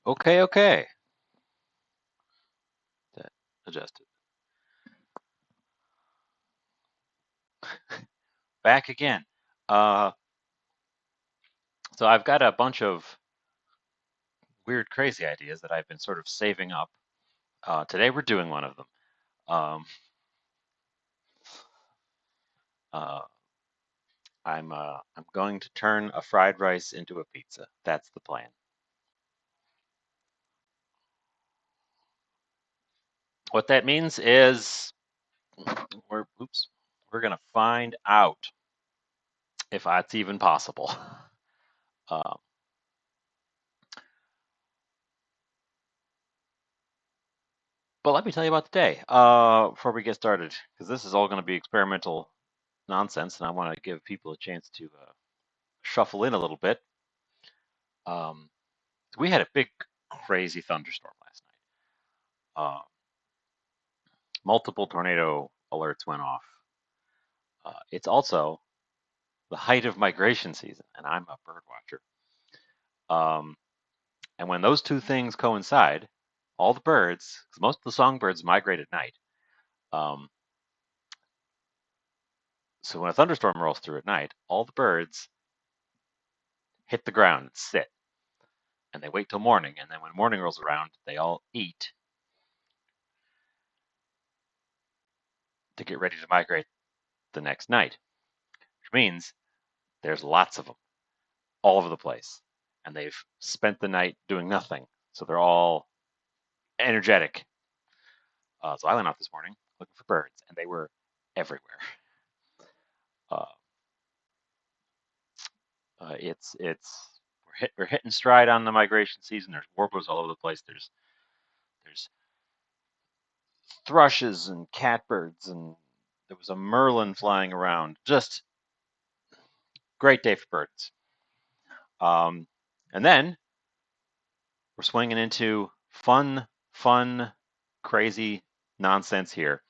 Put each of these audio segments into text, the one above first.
Okay, okay. That adjusted. Back again. Uh, so I've got a bunch of weird, crazy ideas that I've been sort of saving up. Today we're doing one of them. Um, uh, I'm going to turn a fried rice into a pizza. That's the plan. What that means is we're gonna find out if that's even possible. Um, but let me tell you about today before we get started, because this is all going to be experimental nonsense, and I want to give people a chance to shuffle in a little bit. Um, we had a big, crazy thunderstorm last night. Multiple tornado alerts went off. It's also the height of migration season, and I'm a bird watcher. Um, and when those two things coincide, all the birds, because most of the songbirds migrate at night. Um, so when a thunderstorm rolls through at night, all the birds hit the ground and sit, and they wait till morning. And then when morning rolls around, they all eat to get ready to migrate the next night, which means there's lots of them all over the place, and they've spent the night doing nothing, so they're all energetic. So I went out this morning looking for birds, and they were everywhere. Uh, we're hitting stride on the migration season. There's warblers all over the place. There's thrushes and catbirds, and there was a merlin flying around. Just great day for birds. Um, and then we're swinging into fun, crazy nonsense here,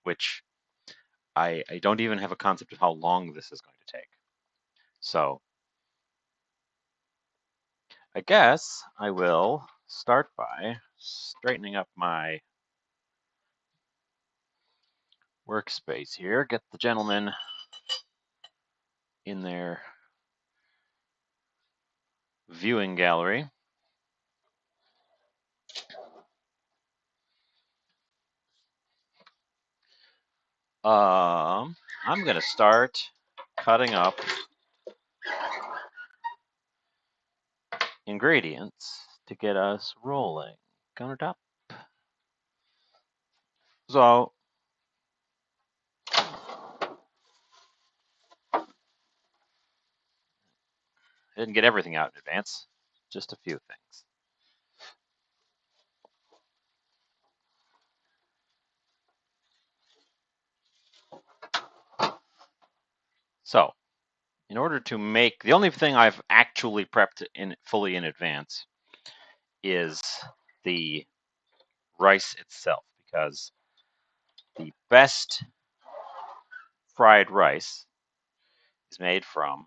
which I don't even have a concept of how long this is going to take. So I guess I will start by straightening up my workspace here, get the gentleman in their viewing gallery. I'm going to start cutting up ingredients to get us rolling. Countertop. So I didn't get everything out in advance, just a few things. So, in order to make the only thing I've actually prepped in fully in advance is the rice itself, because the best fried rice is made from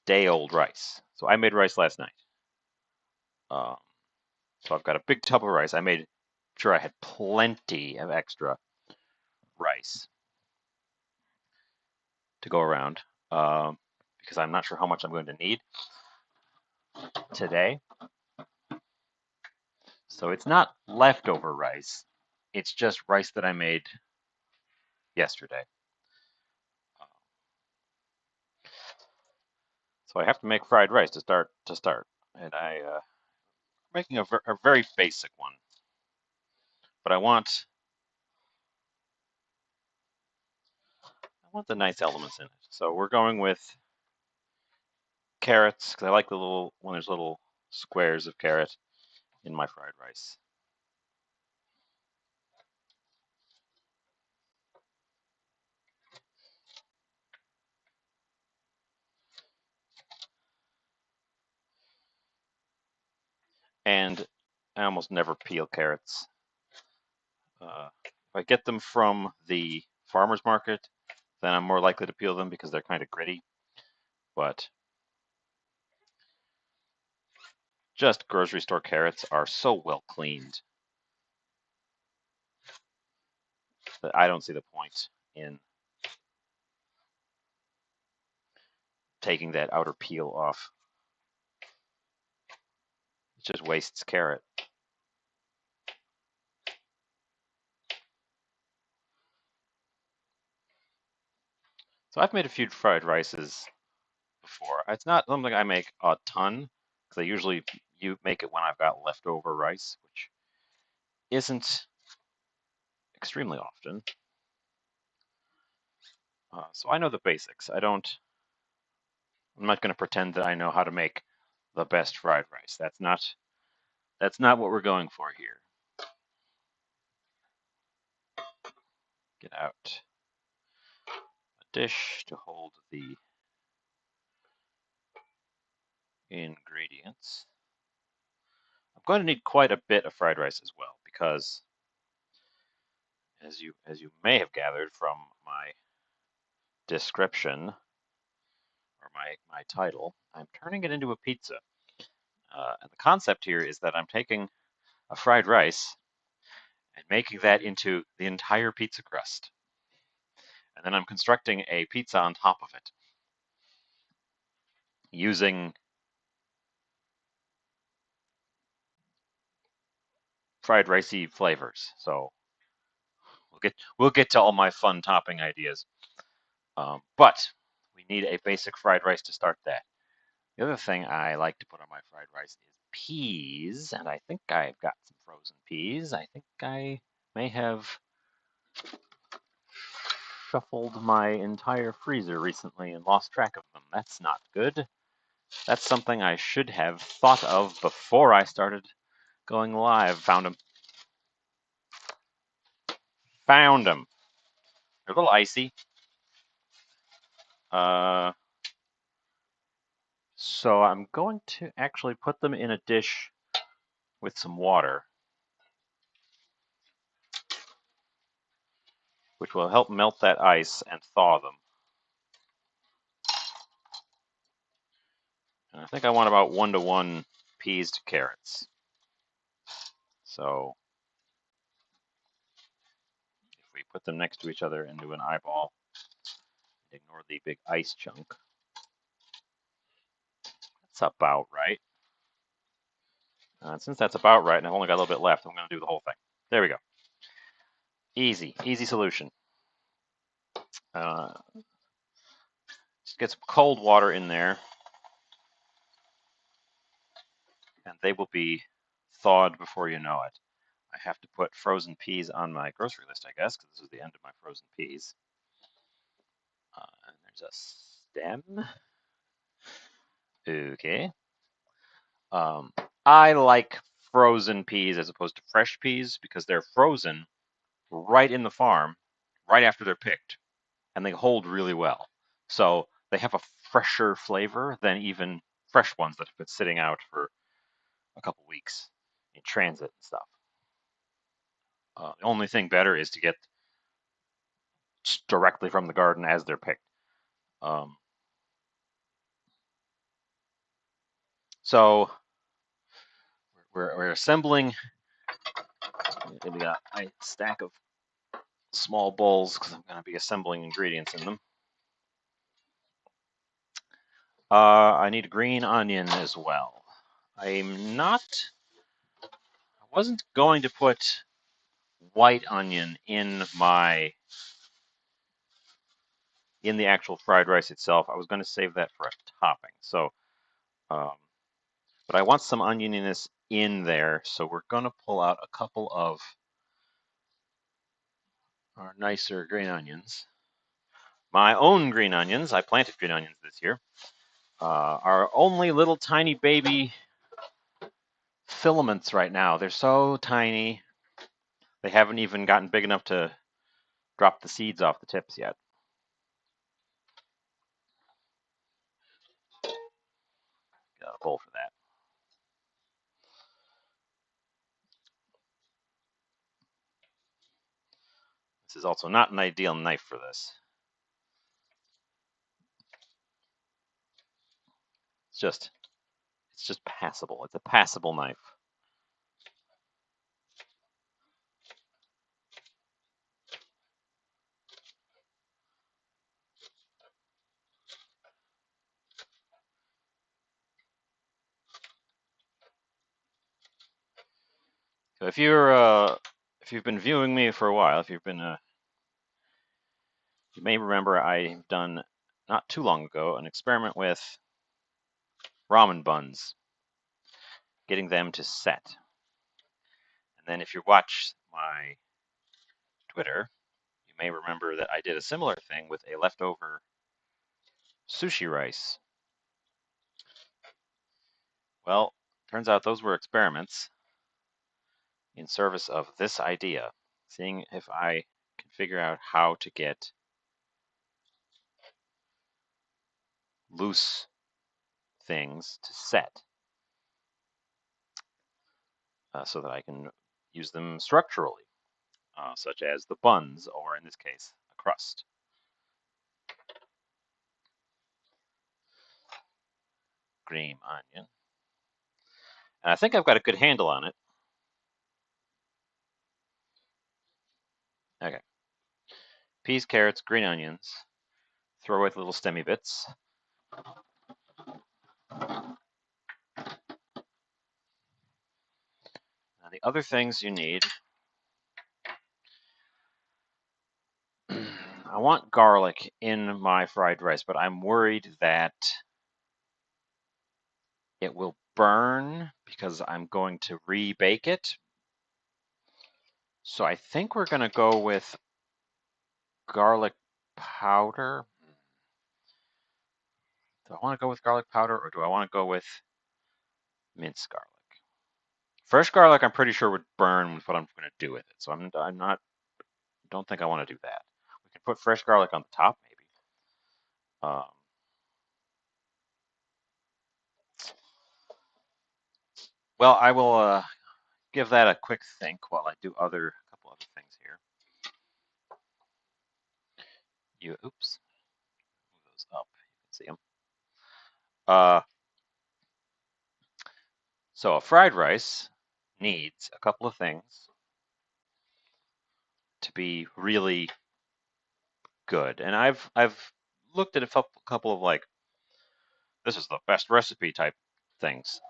day-old rice. So I made rice last night. Um, so I've got a big tub of rice. I made sure I had plenty of extra rice to go around, because I'm not sure how much I'm going to need today. So it's not leftover rice. It's just rice that I made yesterday. So I have to make fried rice to start. And I'm making a very basic one, but I want the nice elements in it. So we're going with carrots, because I like the little when there's little squares of carrot in my fried rice. And I almost never peel carrots. If I get them from the farmer's market, then I'm more likely to peel them because they're kind of gritty. But just grocery store carrots are so well cleaned that I don't see the point in taking that outer peel off. It just wastes carrot. So I've made a few fried rices before. It's not something I make a ton, because I usually make it when I've got leftover rice, which isn't extremely often. So I know the basics. I'm not going to pretend that I know how to make the best fried rice. That's not what we're going for here. Get out a dish to hold the ingredients. I'm going to need quite a bit of fried rice as well, because as you may have gathered from my description or my title, I'm turning it into a pizza. And the concept here is that I'm taking a fried rice and making that into the entire pizza crust. And then I'm constructing a pizza on top of it using fried ricey flavors. So we'll get to all my fun topping ideas. But we need a basic fried rice to start that. The other thing I like to put on my fried rice is peas, and I think I've got some frozen peas. I think I may have shuffled my entire freezer recently and lost track of them. That's not good. That's something I should have thought of before I started going live. Found them. Found them. They're a little icy. So I'm going to actually put them in a dish with some water, which will help melt that ice and thaw them. And I think I want about 1-to-1 peas to carrots. So if we put them next to each other and do an eyeball, ignore the big ice chunk, that's about right. Since that's about right, and I've only got a little bit left, I'm going to do the whole thing. There we go. Easy solution. Just get some cold water in there, and they will be thawed before you know it. I have to put frozen peas on my grocery list, I guess, because this is the end of my frozen peas. And there's a stem. Okay. I like frozen peas as opposed to fresh peas because they're frozen right in the farm, right after they're picked, and they hold really well. So they have a fresher flavor than even fresh ones that have been sitting out for a couple weeks in transit and stuff. The only thing better is to get directly from the garden as they're picked. So we're assembling. We got a stack of small bowls because I'm going to be assembling ingredients in them. I need a green onion as well. I wasn't going to put white onion in the actual fried rice itself. I was going to save that for a topping. So, but I want some onioniness in there, so we're going to pull out a couple of our nicer green onions. My own green onions. I planted green onions this year. Are only little tiny baby filaments right now. They're so tiny. They haven't even gotten big enough to drop the seeds off the tips yet. Got a bowl for that. This is also not an ideal knife for this. It's It's just passable. It's a passable knife. So if you've been viewing me for a while, if you've been you may remember I've done not too long ago an experiment with ramen buns, getting them to set. And then if you watch my Twitter, you may remember that I did a similar thing with a leftover sushi rice. Well, turns out those were experiments in service of this idea, seeing if I can figure out how to get loose things to set so that I can use them structurally, such as the buns, or in this case, a crust. Green onion. And I think I've got a good handle on it. Okay. Peas, carrots, green onions. Throw away the little stemmy bits. Now the other things you need. I want garlic in my fried rice, but I'm worried that it will burn because I'm going to rebake it. So I think we're going to go with garlic powder. Do I want to go with garlic powder, or do I want to go with minced garlic? Fresh garlic, I'm pretty sure would burn with what I'm going to do with it. So don't think I want to do that. We can put fresh garlic on the top, maybe. Well, I will give that a quick think while I do a couple other things here. Oops, move those up. You can see them. So a fried rice needs a couple of things to be really good, and I've looked at a couple of like, this is the best recipe type things,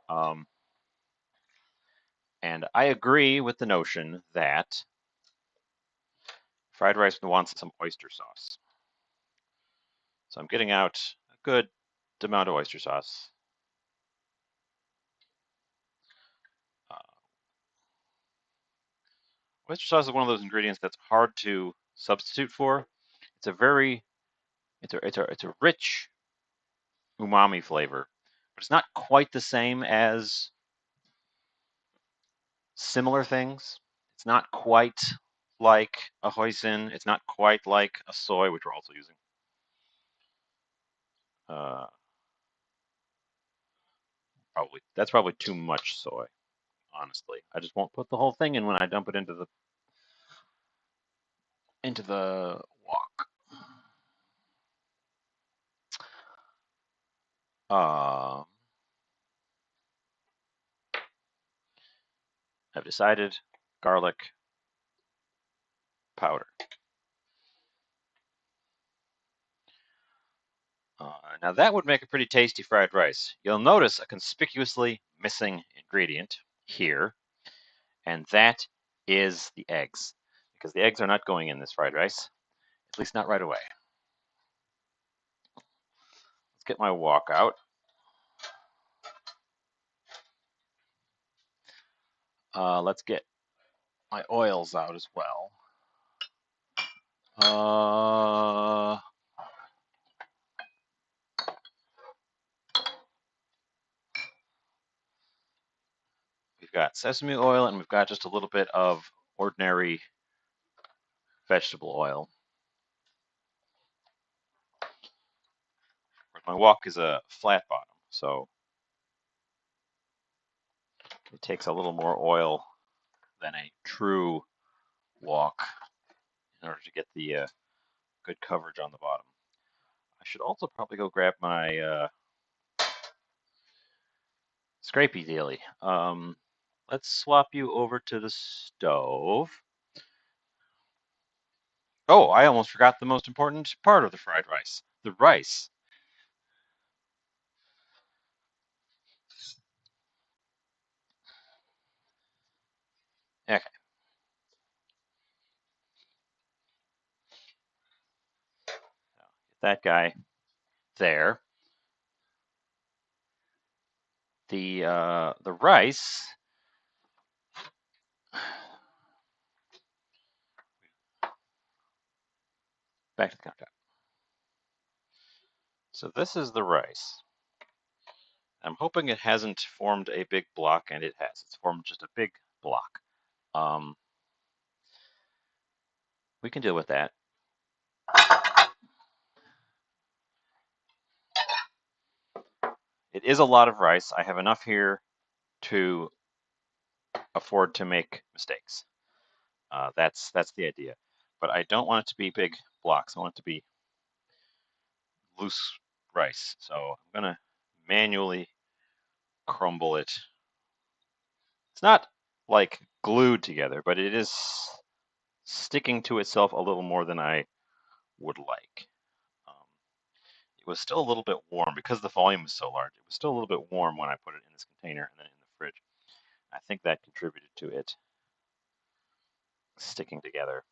and I agree with the notion that fried rice wants some oyster sauce. So I'm getting out a good amount of oyster sauce. Oyster sauce is one of those ingredients that's hard to substitute for. It's a rich umami flavor, but it's not quite the same as similar things. It's not quite like a hoisin. It's not quite like a soy, which we're also using. That's probably too much soy, honestly. I just won't put the whole thing in when I dump it into the wok. I've decided garlic powder. Now that would make a pretty tasty fried rice. You'll notice a conspicuously missing ingredient here, and that is the eggs, because the eggs are not going in this fried rice, at least not right away. Let's get my wok out. Let's get my oils out as well. We've got sesame oil, and we've got just a little bit of ordinary vegetable oil. My wok is a flat bottom, so it takes a little more oil than a true wok in order to get the good coverage on the bottom. I should also probably go grab my scrapey dealy. Let's swap you over to the stove. Oh, I almost forgot the most important part of the fried rice, the rice. Okay, get that guy there. The rice. Back to the countertop. So this is the rice. I'm hoping it hasn't formed a big block, and it has. It's formed just a big block. Um, we can deal with that. It is a lot of rice. I have enough here to afford to make mistakes. That's the idea. But I don't want it to be big blocks. I want it to be loose rice. So I'm gonna manually crumble it. It's not like glued together, but it is sticking to itself a little more than I would like. Um, it was still a little bit warm because the volume was so large. It was still a little bit warm when I put it in this container and then in the fridge. I think that contributed to it sticking together.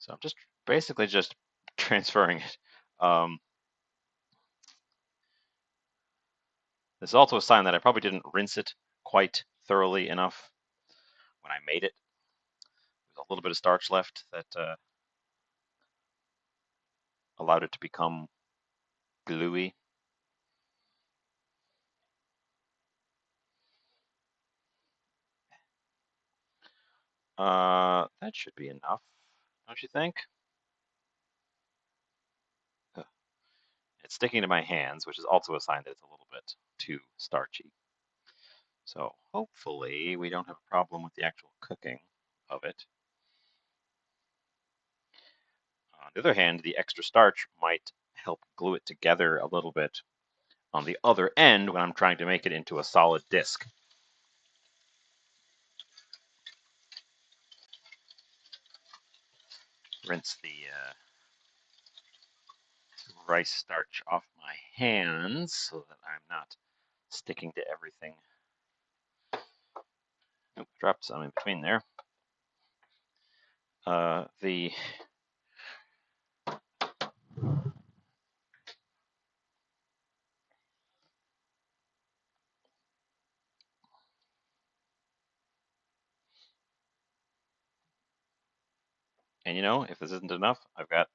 So I'm just basically just transferring it. Um, this is also a sign that I probably didn't rinse it quite thoroughly enough when I made it. There's a little bit of starch left that allowed it to become gluey. That should be enough, don't you think? It's sticking to my hands, which is also a sign that it's a little bit too starchy. So hopefully we don't have a problem with the actual cooking of it. On the other hand, the extra starch might help glue it together a little bit on the other end when I'm trying to make it into a solid disc. Rinse the rice starch off my hands so that I'm not sticking to everything. Nope, dropped some in between there. The and you know, if this isn't enough, I've got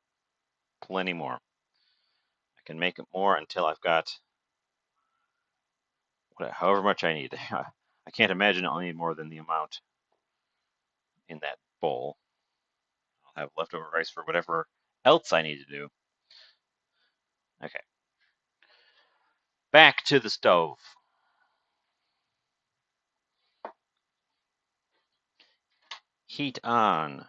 plenty more. I can make it more until I've got however much I need. I can't imagine I'll need more than the amount in that bowl. I'll have leftover rice for whatever else I need to do. Okay. Back to the stove. Heat on.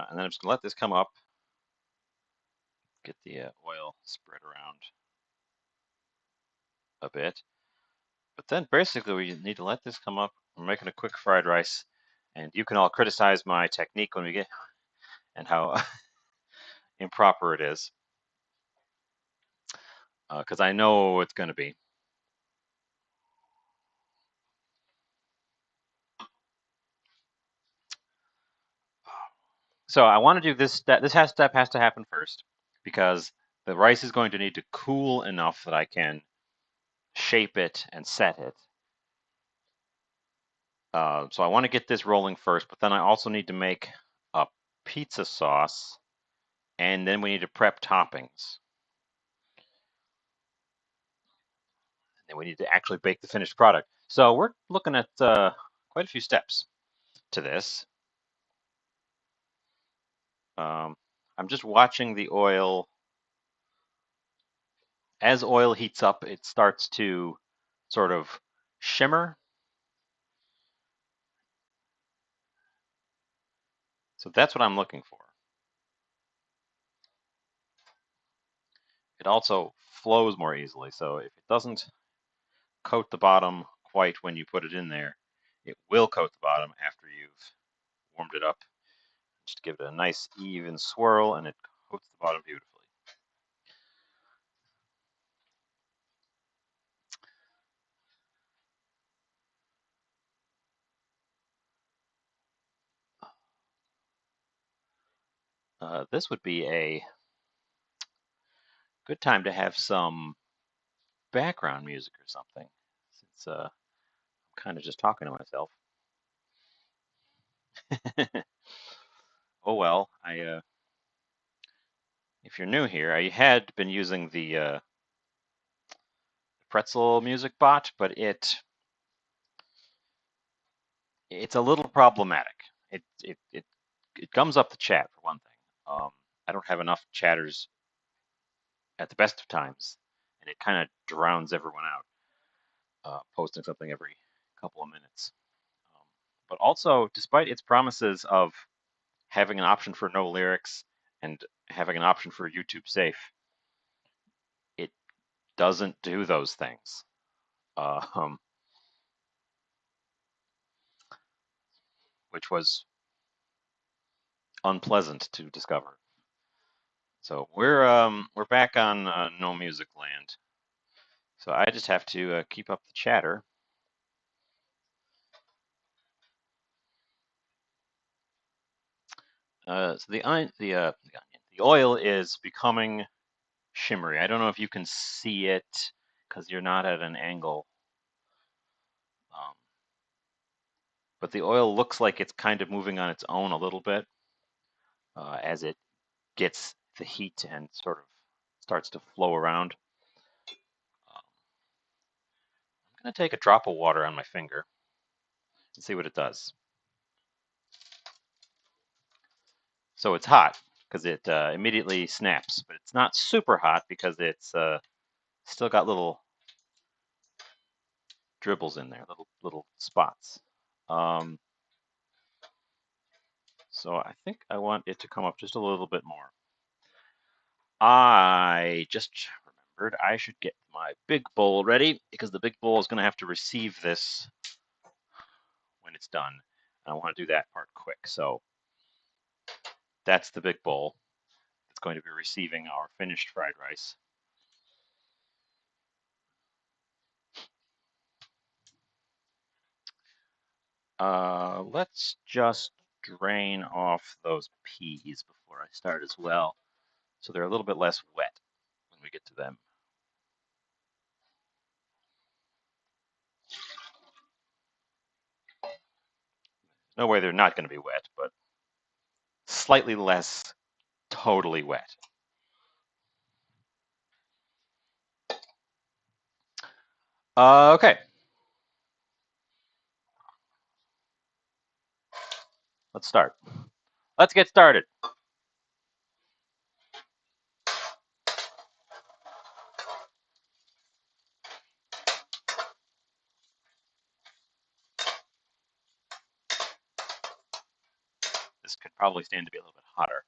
And then I'm just going to let this come up. Get the oil spread around a bit. But then basically we need to let this come up. We're making a quick fried rice. And you can all criticize my technique when we get and how improper it is. Because I know it's going to be. So I want to do this step. This step has to happen first because the rice is going to need to cool enough that I can shape it and set it. So I want to get this rolling first, but then I also need to make a pizza sauce, and then we need to prep toppings. And then we need to actually bake the finished product. So we're looking at quite a few steps to this. I'm just watching the oil as oil heats up, it starts to sort of shimmer. So that's what I'm looking for. It also flows more easily. So if it doesn't coat the bottom quite when you put it in there, it will coat the bottom after you've warmed it up. Just give it a nice even swirl and it coats the bottom beautifully. This would be a good time to have some background music or something, since I'm kind of just talking to myself. Oh well, if you're new here, I had been using the Pretzel music bot, but it's a little problematic. It gums up the chat for one thing. I don't have enough chatters at the best of times, and it kind of drowns everyone out, posting something every couple of minutes. But also, despite its promises of having an option for no lyrics and having an option for YouTube safe, it doesn't do those things, which was unpleasant to discover. So we're back on no music land. So I just have to keep up the chatter. So the oil is becoming shimmery. I don't know if you can see it because you're not at an angle. But the oil looks like it's kind of moving on its own a little bit as it gets the heat and sort of starts to flow around. I'm going to take a drop of water on my finger and see what it does. So it's hot because it immediately snaps, but it's not super hot because it's still got little dribbles in there, little spots. So I think I want it to come up just a little bit more. I just remembered I should get my big bowl ready because the big bowl is going to have to receive this when it's done. And I want to do that part quick. So that's the big bowl. It's going to be receiving our finished fried rice. Let's just drain off those peas before I start as well, so they're a little bit less wet when we get to them. No way they're not going to be wet, but slightly less totally wet. Okay. Let's start. Let's get started. This could probably stand to be a little bit hotter.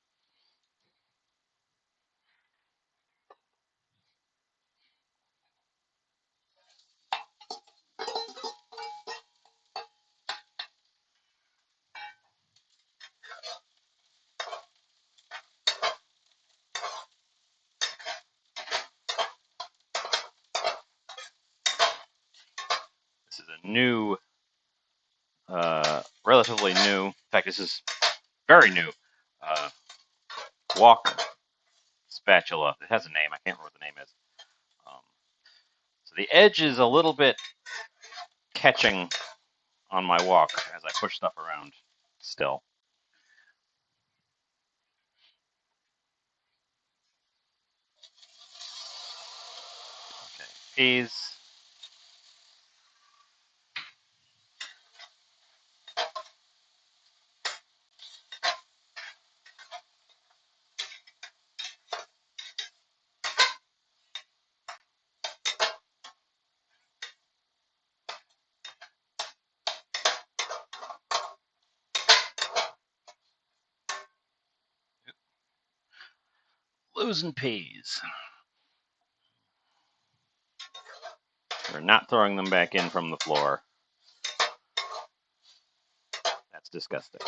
This is a new, relatively new, in fact, this is very new, wok spatula. It has a name. I can't remember what the name is. So the edge is a little bit catching on my wok as I push stuff around still. Okay, peas. losing peas. We're not throwing them back in from the floor. That's disgusting.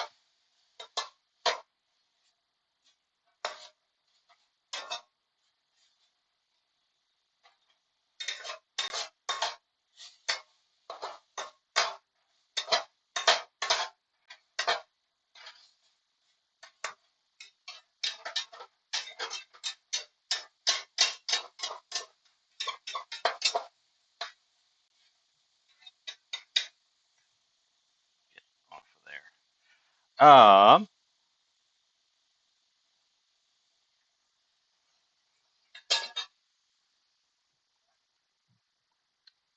Get off of there.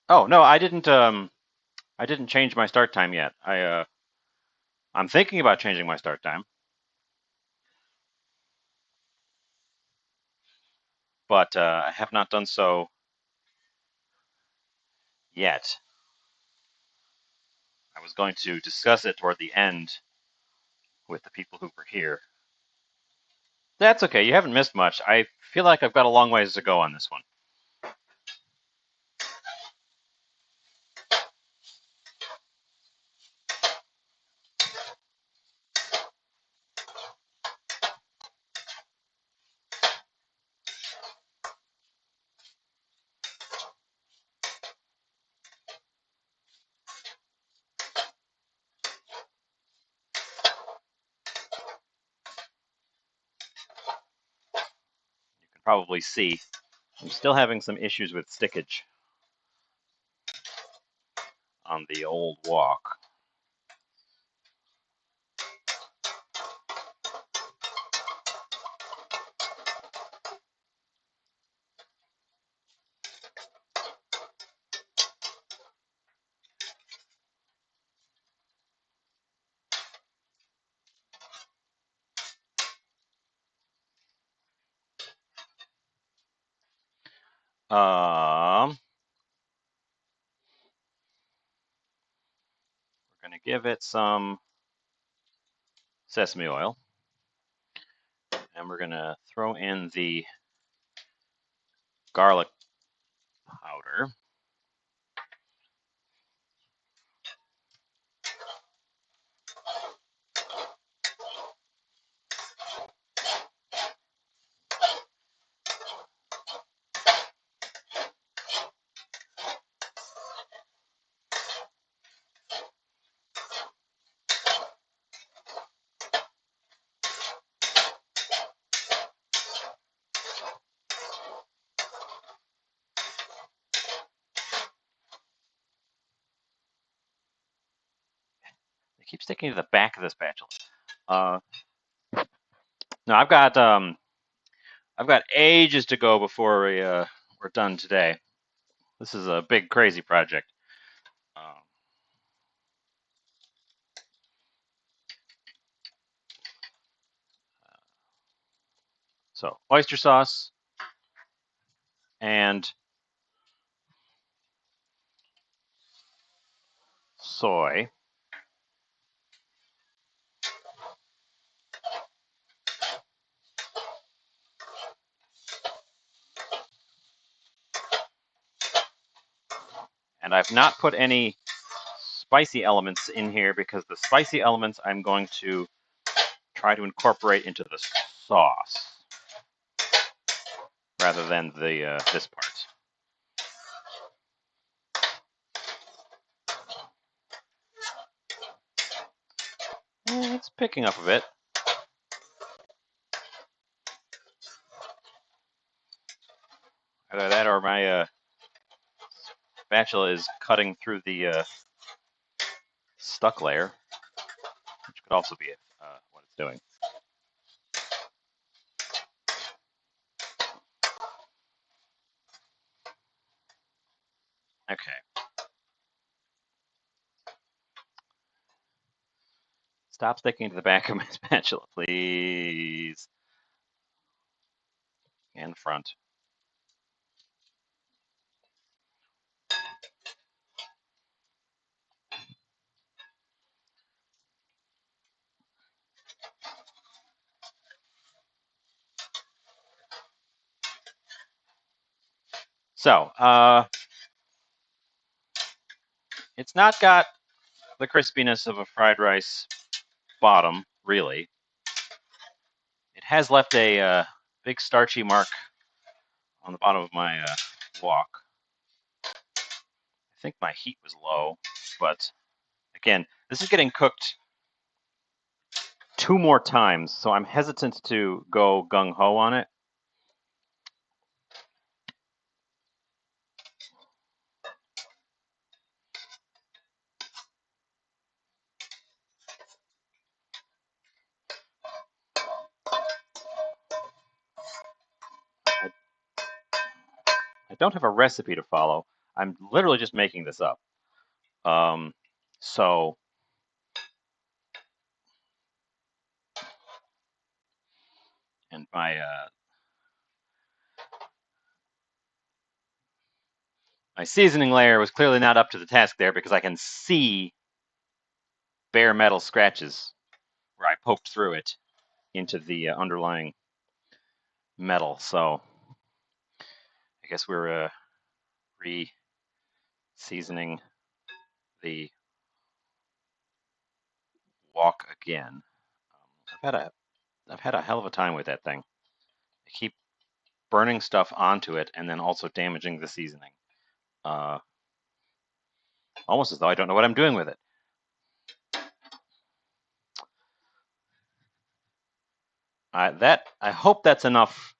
Oh no, I didn't. I didn't change my start time yet. I'm thinking about changing my start time, but I have not done so yet. I was going to discuss it toward the end with the people who were here. That's okay. You haven't missed much. I feel like I've got a long ways to go on this one. You can probably see I'm still having some issues with stickage on the old walk. We're going to give it some sesame oil, and we're going to throw in the garlic powder. It keeps sticking to the back of the spatula. No, I've got ages to go before we're done today. This is a big, crazy project. So oyster sauce and soy. And I've not put any spicy elements in here because the spicy elements I'm going to try to incorporate into the sauce rather than the this part. It's picking up a bit. Either that or my spatula is cutting through the stuck layer, which could also be what it's doing. Okay. Stop sticking to the back of my spatula, please. And front. So, it's not got the crispiness of a fried rice bottom, really. It has left a big starchy mark on the bottom of my wok. I think my heat was low, but again, this is getting cooked 2 more times, so I'm hesitant to go gung-ho on it. I don't have a recipe to follow. I'm literally just making this up. So and my seasoning layer was clearly not up to the task there because I can see bare metal scratches where I poked through it into the underlying metal. So I guess we're re-seasoning the wok again. I've had a hell of a time with that thing. I keep burning stuff onto it and then also damaging the seasoning. Almost as though I don't know what I'm doing with it. I hope that's enough.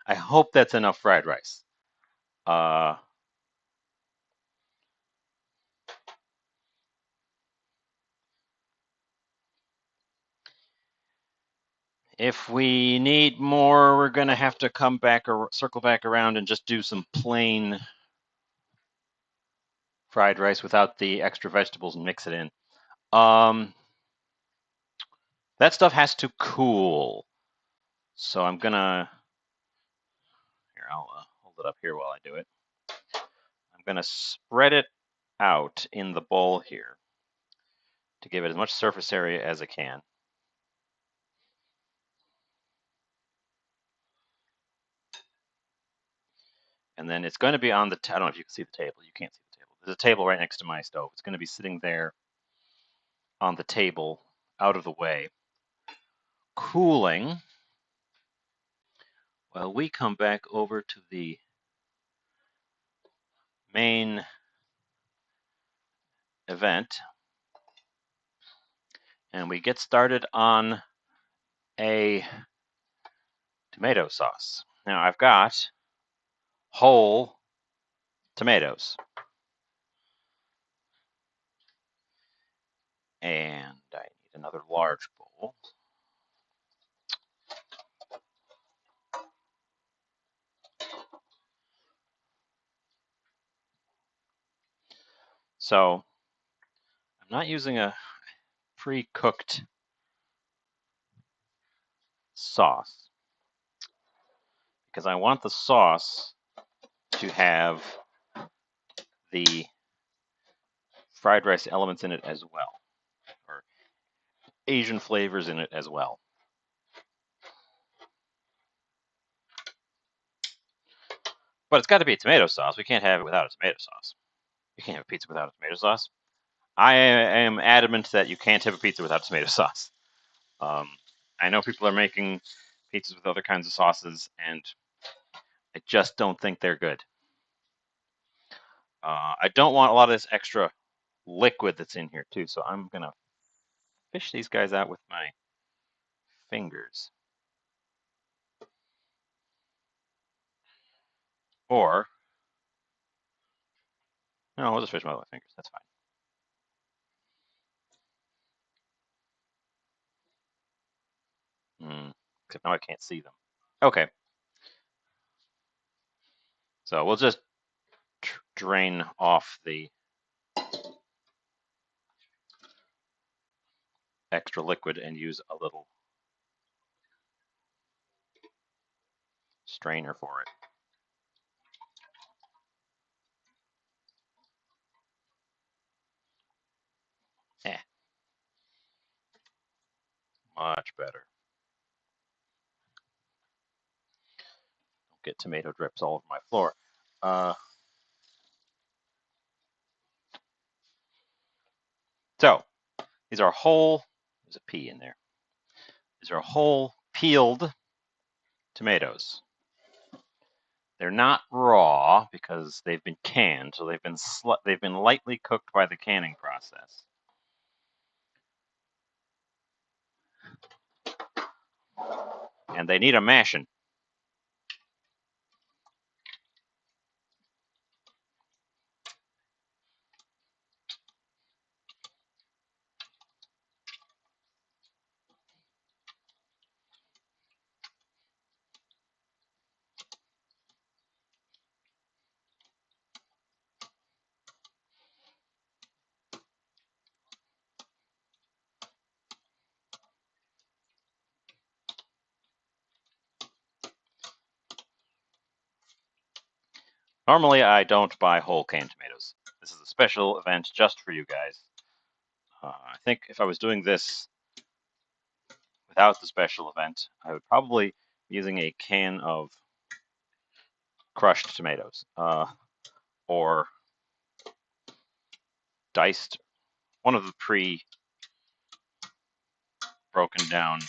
I hope that's enough fried rice. If we need more, we're gonna have to come back or circle back around and just do some plain fried rice without the extra vegetables and mix it in. That stuff has to cool. So I'm gonna, here, I'll hold it up here while I do it. I'm gonna spread it out in the bowl here to give it as much surface area as I can. And then it's going to be on the, I don't know if you can see the table. You can't see the table. There's a table right next to my stove. It's going to be sitting there on the table, out of the way, cooling while we come back over to the main event and we get started on a tomato sauce. Now I've got whole tomatoes and I need another large bowl. So I'm not using a pre-cooked sauce because I want the sauce to have the fried rice elements in it as well, or Asian flavors in it as well. But it's got to be a tomato sauce. We can't have it without a tomato sauce. You can't have a pizza without a tomato sauce. I am adamant that you can't have a pizza without tomato sauce. I know people are making pizzas with other kinds of sauces, and I just don't think they're good. I don't want a lot of this extra liquid that's in here, too, so I'm going to fish these guys out with my fingers. Or, no, I'll just fish them out with my fingers. That's fine. Except now I can't see them. Okay. So we'll just drain off the extra liquid and use a little strainer for it. Much better. Don't get tomato drips all over my floor. So these are whole. There's a P in there. These are whole peeled tomatoes. They're not raw because they've been canned, so they've been lightly cooked by the canning process. And they need a mashing. Normally, I don't buy whole canned tomatoes. This is a special event just for you guys. I think if I was doing this without the special event, I would probably be using a can of crushed tomatoes or diced, one of the pre-broken down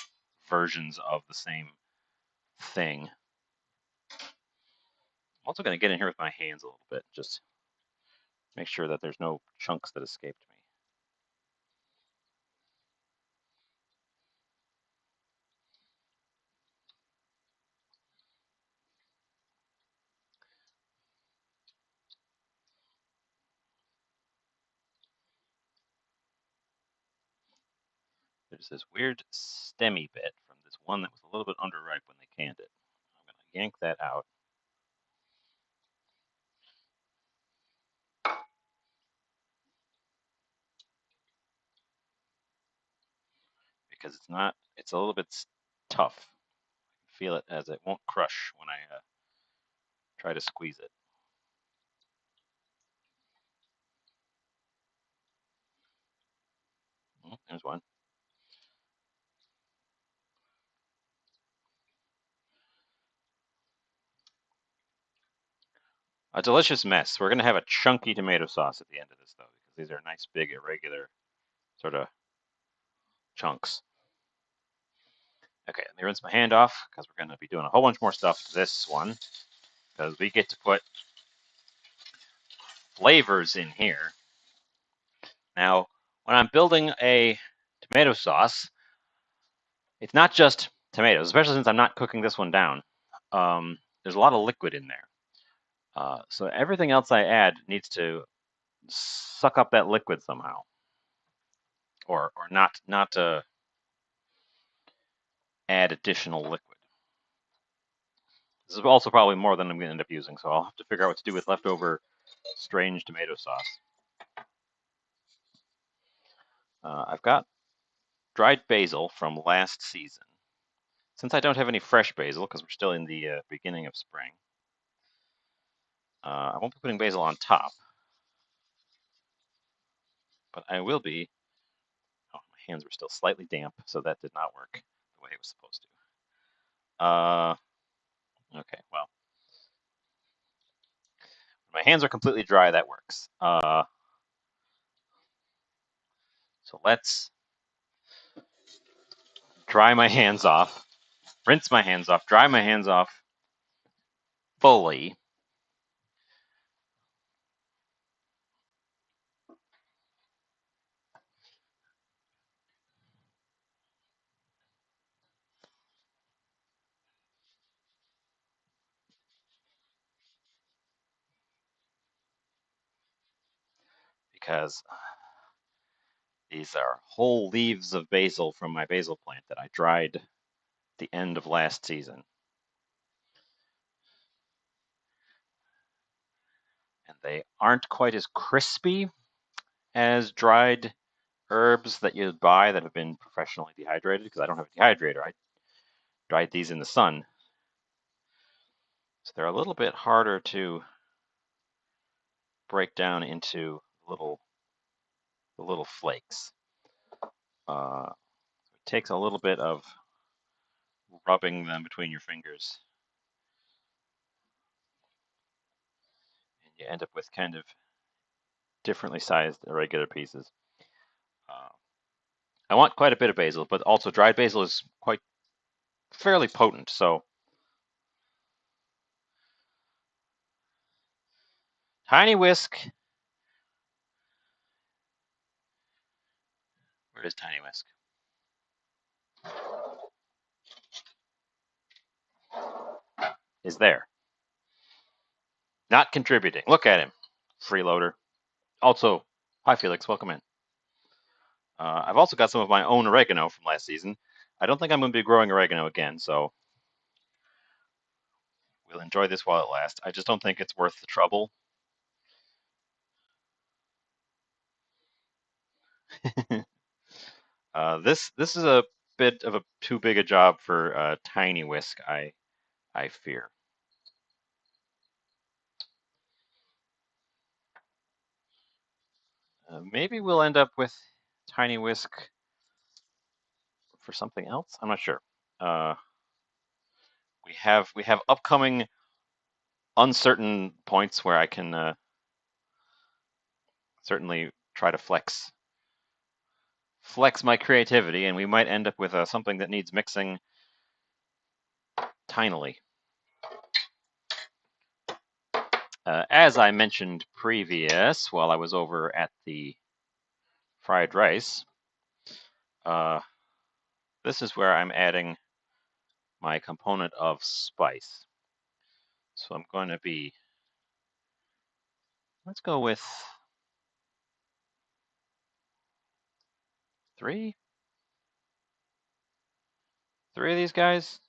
versions of the same thing. I'm also going to get in here with my hands a little bit, just make sure that there's no chunks that escaped me. There's this weird stemmy bit from this one that was a little bit underripe when they canned it. I'm going to yank that out. Because it's a little bit tough. I can feel it as it won't crush when I try to squeeze it. Oh, there's one. A delicious mess. We're going to have a chunky tomato sauce at the end of this, though, because these are nice, big, irregular sort of chunks. Okay, let me rinse my hand off, because we're going to be doing a whole bunch more stuff to this one, because we get to put flavors in here. Now, when I'm building a tomato sauce, it's not just tomatoes, especially since I'm not cooking this one down. There's a lot of liquid in there. So everything else I add needs to suck up that liquid somehow, or not to add additional liquid. This is also probably more than I'm going to end up using, so I'll have to figure out what to do with leftover strange tomato sauce. I've got dried basil from last season. Since I don't have any fresh basil, because we're still in the beginning of spring, I won't be putting basil on top, but I will be. Oh, my hands were still slightly damp, so that did not work the way it was supposed to. Okay, well, when my hands are completely dry, that works. So let's dry my hands off, rinse my hands off, dry my hands off fully. Because these are whole leaves of basil from my basil plant that I dried at the end of last season. And they aren't quite as crispy as dried herbs that you buy that have been professionally dehydrated, because I don't have a dehydrator. I dried these in the sun. So they're a little bit harder to break down into the little flakes. It takes a little bit of rubbing them between your fingers. you end up with kind of differently sized irregular pieces. I want quite a bit of basil, but also dried basil is quite fairly potent, so tiny whisk. Where is tiny whisk? Is there. Not contributing. Look at him. Freeloader. Also, hi Felix, welcome in. I've also got some of my own oregano from last season. I don't think I'm going to be growing oregano again, so we'll enjoy this while it lasts. I just don't think it's worth the trouble. This is a bit of a too big a job for tiny whisk, I fear. Maybe we'll end up with tiny whisk for something else. I'm not sure. We have upcoming uncertain points where I can certainly try to flex my creativity, and we might end up with something that needs mixing tinily. As I mentioned previous, while I was over at the fried rice, this is where I'm adding my component of spice. So I'm going to be, let's go with 3 of these guys.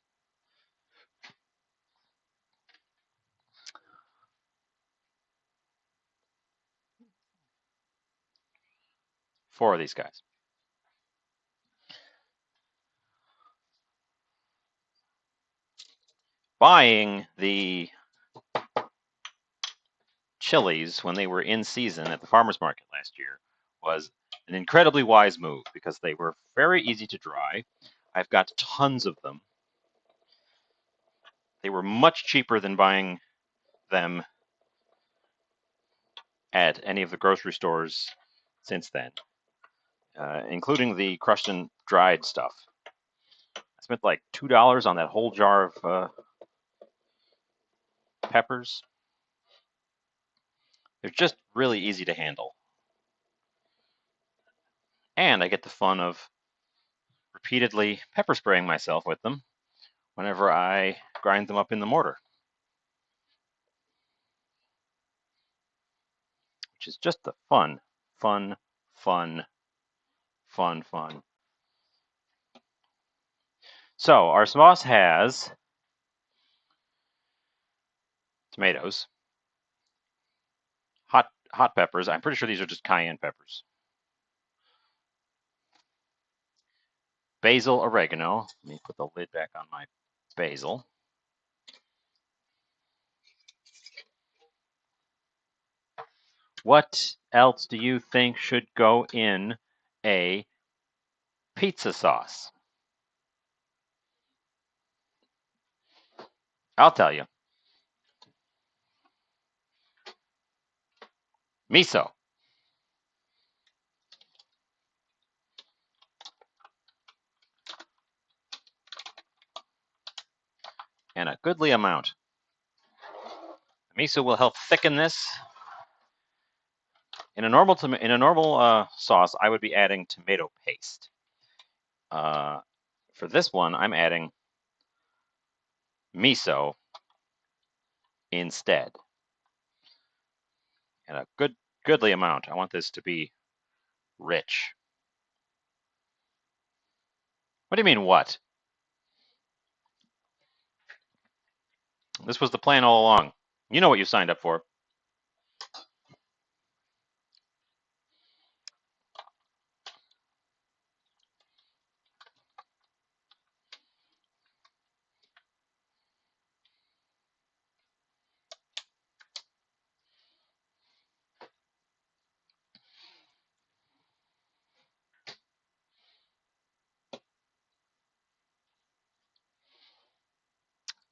4 of these guys. Buying the chilies when they were in season at the farmer's market last year was an incredibly wise move because they were very easy to dry. I've got tons of them. They were much cheaper than buying them at any of the grocery stores since then, including the crushed and dried stuff. I spent like $2 on that whole jar of peppers. They're just really easy to handle. And I get the fun of repeatedly pepper spraying myself with them whenever I grind them up in the mortar, which is just the fun. So our sauce has tomatoes, hot peppers. I'm pretty sure these are just cayenne peppers. Basil, oregano. Let me put the lid back on my basil. What else do you think should go in a pizza sauce? I'll tell you. Miso. And a goodly amount. Miso will help thicken this. In a normal sauce, I would be adding tomato paste. For this one, I'm adding miso instead, and a goodly amount. I want this to be rich. What do you mean, what? This was the plan all along. You know what you signed up for.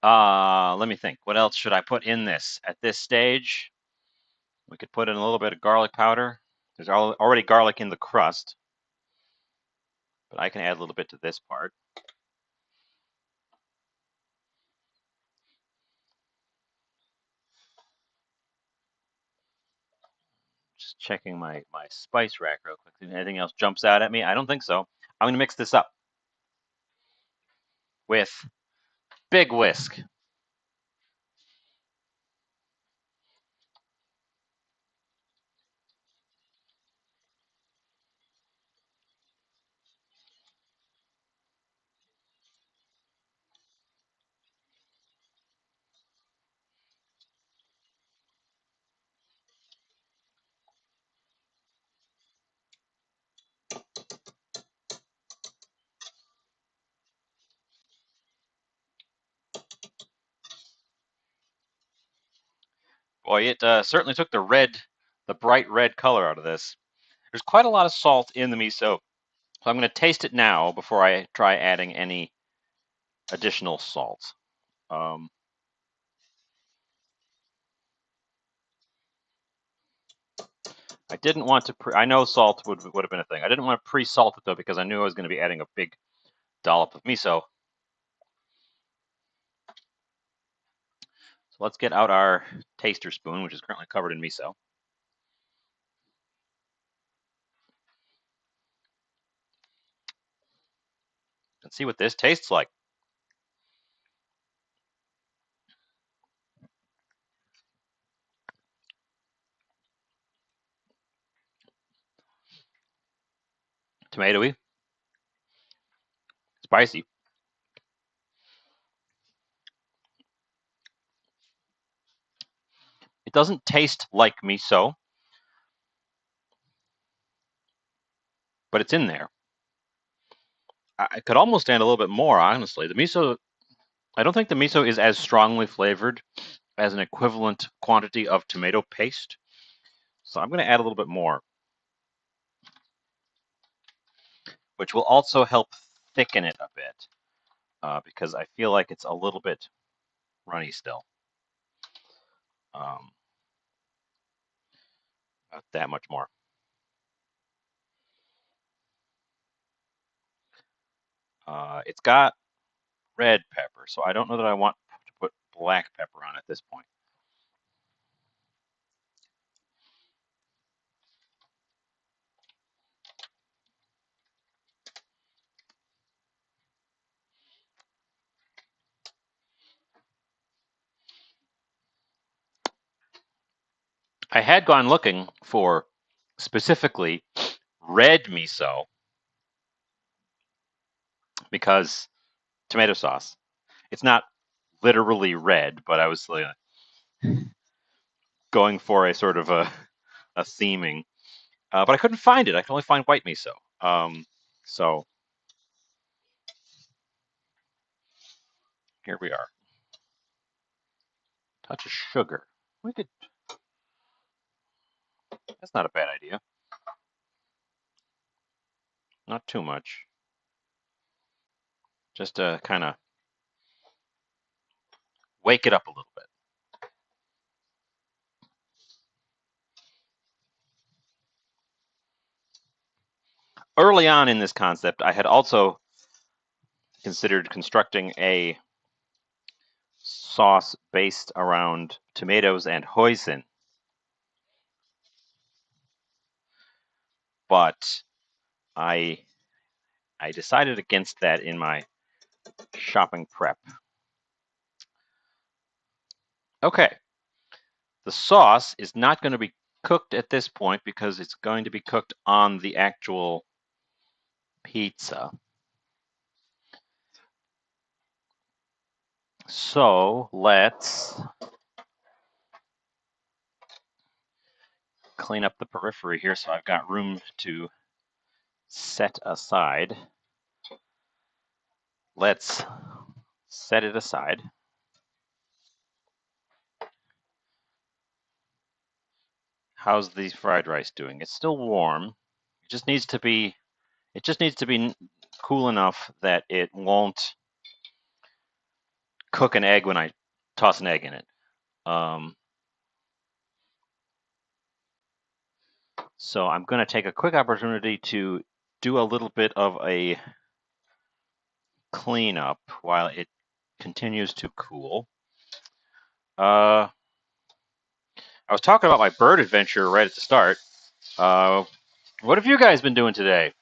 Let me think. What else should I put in this at this stage? We could put in a little bit of garlic powder. There's already garlic in the crust, but I can add a little bit to this part. Just checking my spice rack real quick. Anything else jumps out at me? I don't think so. I'm going to mix this up with big whisk. Boy, it certainly took the bright red color out of this. There's quite a lot of salt in the miso, so I'm going to taste it now before I try adding any additional salt. I didn't want to. I know salt would have been a thing. I didn't want to pre-salt it though because I knew I was going to be adding a big dollop of miso. So let's get out our taster spoon, which is currently covered in miso. And see what this tastes like. Tomatoey, spicy. It doesn't taste like miso, but it's in there. I could almost stand a little bit more, honestly. The miso, I don't think the miso is as strongly flavored as an equivalent quantity of tomato paste. So I'm going to add a little bit more, which will also help thicken it a bit because I feel like it's a little bit runny still. Not that much more. It's got red pepper, so I don't know that I want to put black pepper on at this point. I had gone looking for specifically red miso because tomato sauce. It's not literally red, but I was going for a sort of a theming. But I couldn't find it. I can only find white miso. So here we are. Touch of sugar. We could. That's not a bad idea. Not too much. Just to kind of wake it up a little bit. Early on in this concept, I had also considered constructing a sauce based around tomatoes and hoisin. But I decided against that in my shopping prep. Okay. The sauce is not going to be cooked at this point because it's going to be cooked on the actual pizza. So let's clean up the periphery here so I've got room to set aside. Let's set it aside. How's the fried rice doing? It's still warm. It just needs to be cool enough that it won't cook an egg when I toss an egg in it. So I'm going to take a quick opportunity to do a little bit of a cleanup while it continues to cool. I was talking about my bird adventure right at the start. What have you guys been doing today?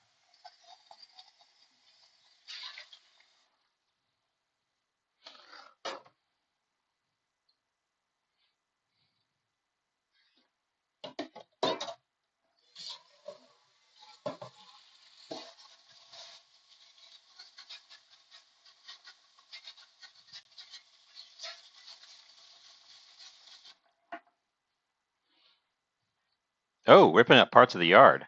Oh, ripping up parts of the yard.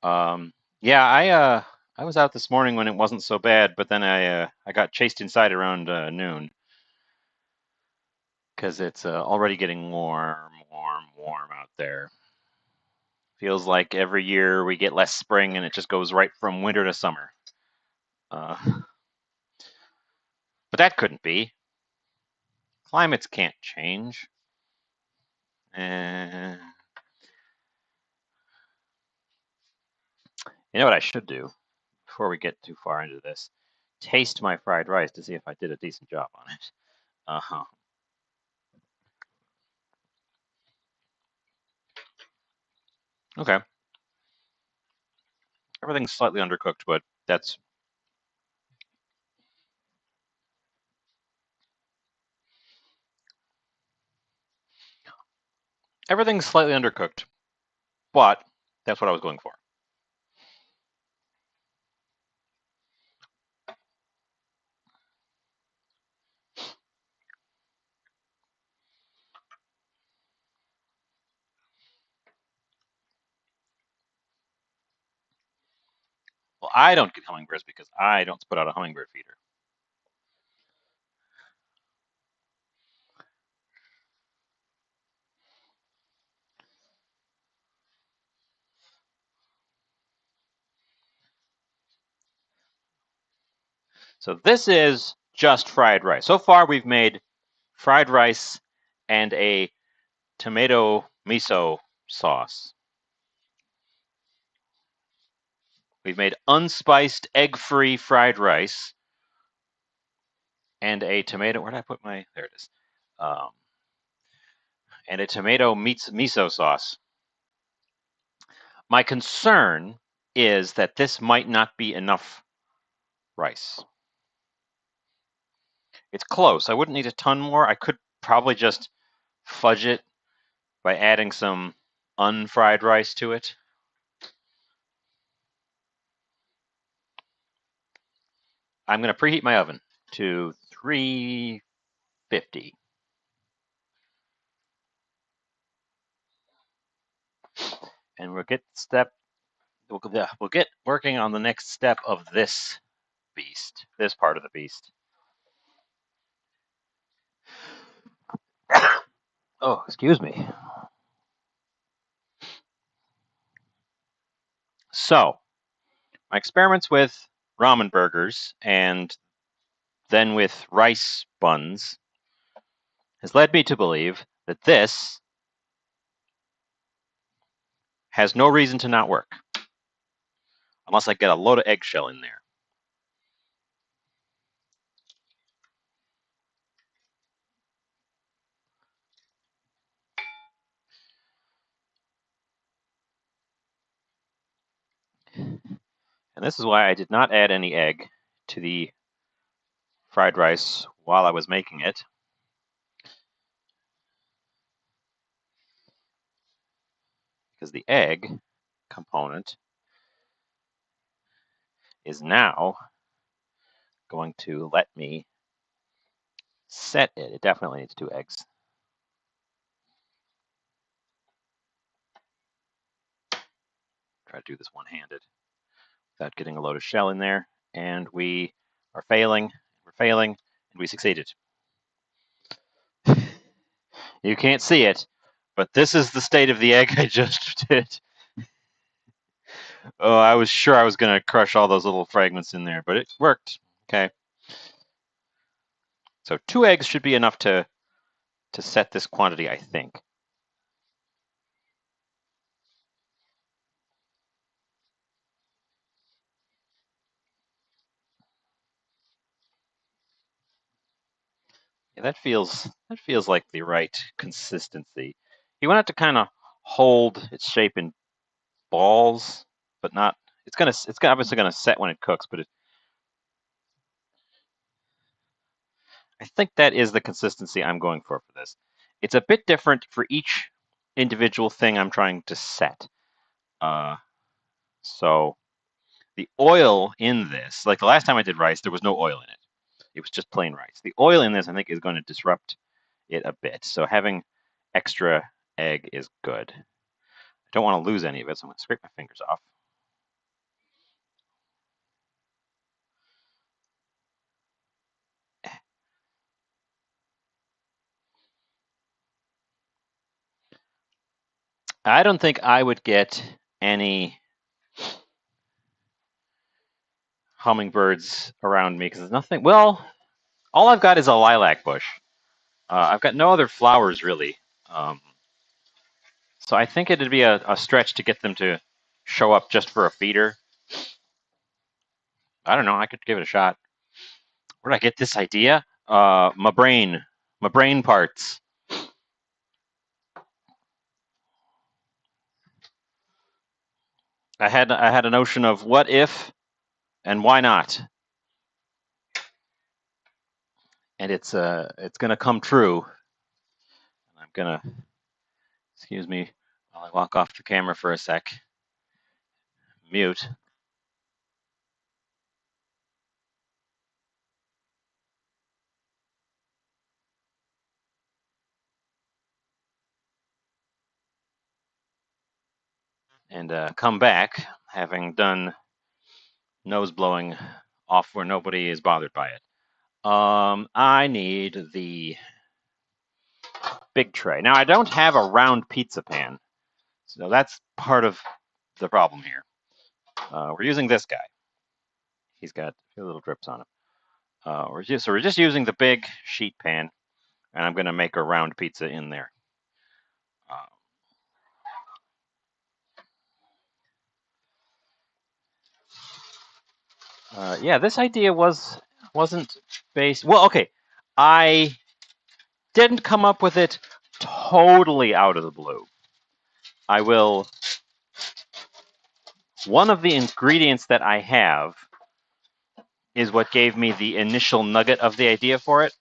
Yeah, I was out this morning when it wasn't so bad, but then I got chased inside around noon because it's already getting warm out there. Feels like every year we get less spring and it just goes right from winter to summer. But that couldn't be. Climates can't change. You know what I should do before we get too far into this? Taste my fried rice to see if I did a decent job on it. Uh-huh. Okay. Everything's slightly undercooked, but that's everything's slightly undercooked, but that's what I was going for. Well, I don't get hummingbirds because I don't put out a hummingbird feeder. So this is just fried rice. So far, we've made fried rice and a tomato miso sauce. We've made unspiced, egg-free fried rice and a tomato. Where did I put my? There it is. And a tomato miso sauce. My concern is that this might not be enough rice. It's close. I wouldn't need a ton more. I could probably just fudge it by adding some unfried rice to it. I'm going to preheat my oven to 350. And we'll get working on the next step of this beast, this part of the beast. Oh, excuse me. So, my experiments with ramen burgers and then with rice buns has led me to believe that this has no reason to not work unless I get a load of eggshell in there. And this is why I did not add any egg to the fried rice while I was making it. Because the egg component is now going to let me set it. It definitely needs 2 eggs. Try to do this one-handed without getting a load of shell in there. And we are failing. We're failing, and we succeeded. You can't see it, but this is the state of the egg I just did. Oh, I was sure I was going to crush all those little fragments in there, but it worked. Okay. So 2 eggs should be enough to set this quantity, I think. Yeah, that feels like the right consistency. You want it to kind of hold its shape in balls, but not. It's obviously gonna set when it cooks, but I think that is the consistency I'm going for this. It's a bit different for each individual thing I'm trying to set. Uh, so the oil in this, like the last time I did rice, there was no oil in it. It was just plain rice. The oil in this, I think, is going to disrupt it a bit. So having extra egg is good. I don't want to lose any of it, so I'm going to scrape my fingers off. I don't think I would get any hummingbirds around me because there's nothing. Well, all I've got is a lilac bush. I've got no other flowers really. Um, so I think it'd be a stretch to get them to show up just for a feeder. I don't know. I could give it a shot. Where did I get this idea? My brain parts. I had a notion of what if and why not, and it's gonna come true. I'm gonna excuse me while I walk off the camera for a sec. Mute. And come back having done nose blowing off where nobody is bothered by it. I need the big tray. Now I don't have a round pizza pan, so that's part of the problem here. We're using this guy. He's got a few little drips on him. We're just using the big sheet pan, and I'm going to make a round pizza in there. Yeah, this idea wasn't based. Well, okay, I didn't come up with it totally out of the blue. I will. One of the ingredients that I have is what gave me the initial nugget of the idea for it.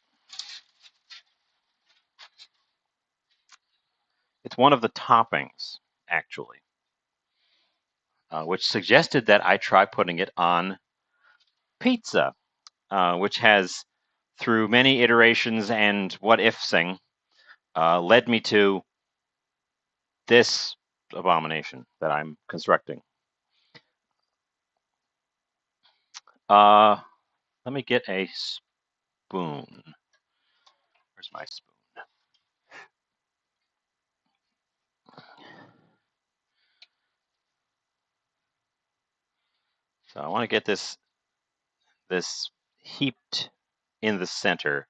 It's one of the toppings, actually, which suggested that I try putting it on pizza, which has, through many iterations and what ifsing, led me to this abomination that I'm constructing. Let me get a spoon. Where's my spoon? So I want to get this heaped in the center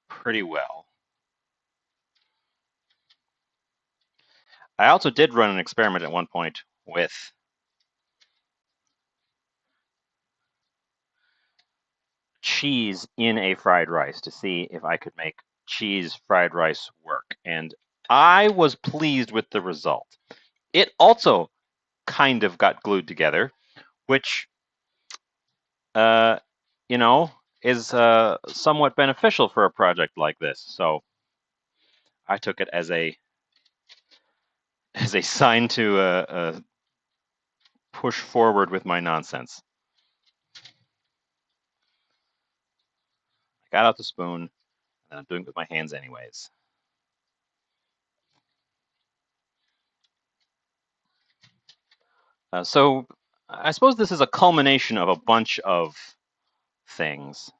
pretty well. I also did run an experiment at one point with cheese in a fried rice to see if I could make cheese fried rice work. And I was pleased with the result. It also kind of got glued together, which, you know, is somewhat beneficial for a project like this. So I took it as a sign to push forward with my nonsense. I got out the spoon, and I'm doing it with my hands anyways. So I suppose this is a culmination of a bunch of things, a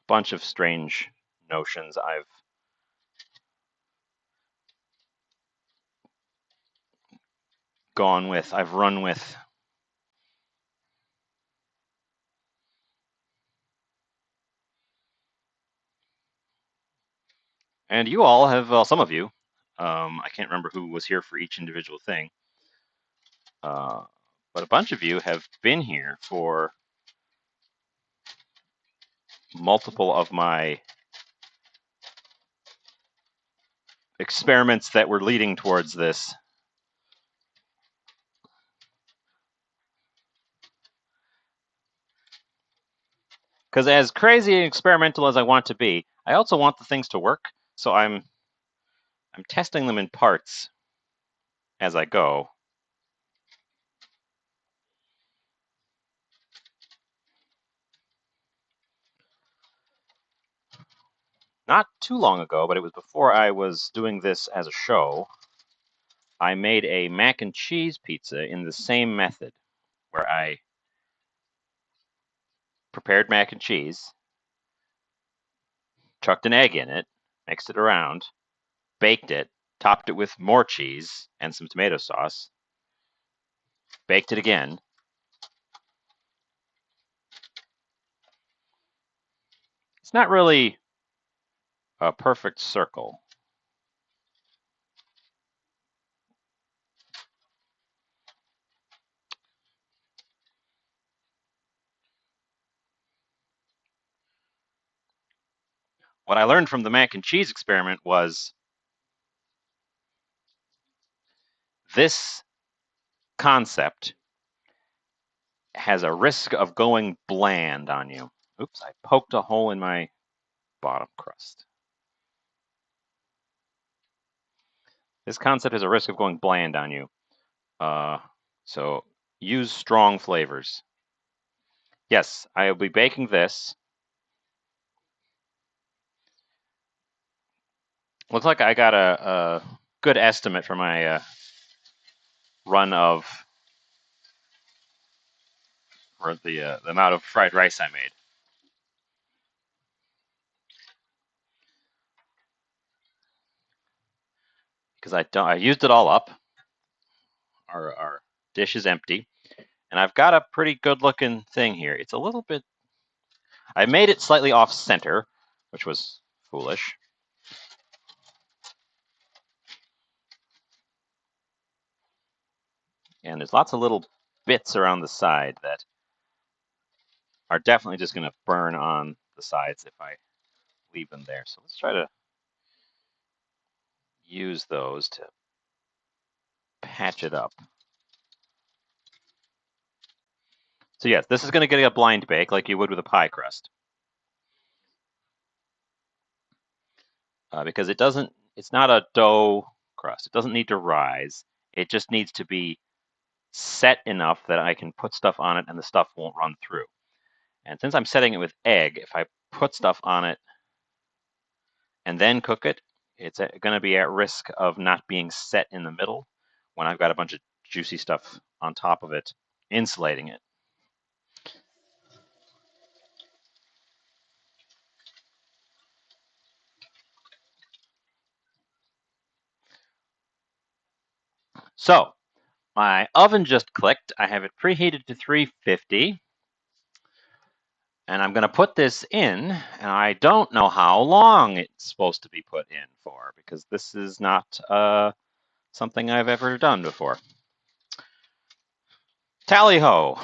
bunch of strange notions I've gone with, I've run with. And you all have, well, some of you, I can't remember who was here for each individual thing, but a bunch of you have been here for multiple of my experiments that were leading towards this. Because as crazy and experimental as I want to be, I also want the things to work. So I'm testing them in parts as I go. Not too long ago, but it was before I was doing this as a show, I made a mac and cheese pizza in the same method, where I prepared mac and cheese, chucked an egg in it, mixed it around, baked it, topped it with more cheese and some tomato sauce, baked it again. It's not really a perfect circle. What I learned from the mac and cheese experiment was this concept has a risk of going bland on you. Oops, I poked a hole in my bottom crust. This concept has a risk of going bland on you. So use strong flavors. Yes, I will be baking this. Looks like I got a good estimate for my run of for the amount of fried rice I made. Because I used it all up. Our dish is empty, and I've got a pretty good looking thing here. It's a little bit. I made it slightly off center, which was foolish. And there's lots of little bits around the side that are definitely just going to burn on the sides if I leave them there. So let's try to use those to patch it up. So yes, this is going to get a blind bake like you would with a pie crust. Because it's not a dough crust. It doesn't need to rise. It just needs to be set enough that I can put stuff on it and the stuff won't run through. And since I'm setting it with egg, if I put stuff on it and then cook it, it's going to be at risk of not being set in the middle when I've got a bunch of juicy stuff on top of it, insulating it. So my oven just clicked. I have it preheated to 350. And I'm going to put this in, and I don't know how long it's supposed to be put in for, because this is not something I've ever done before. Tally-ho!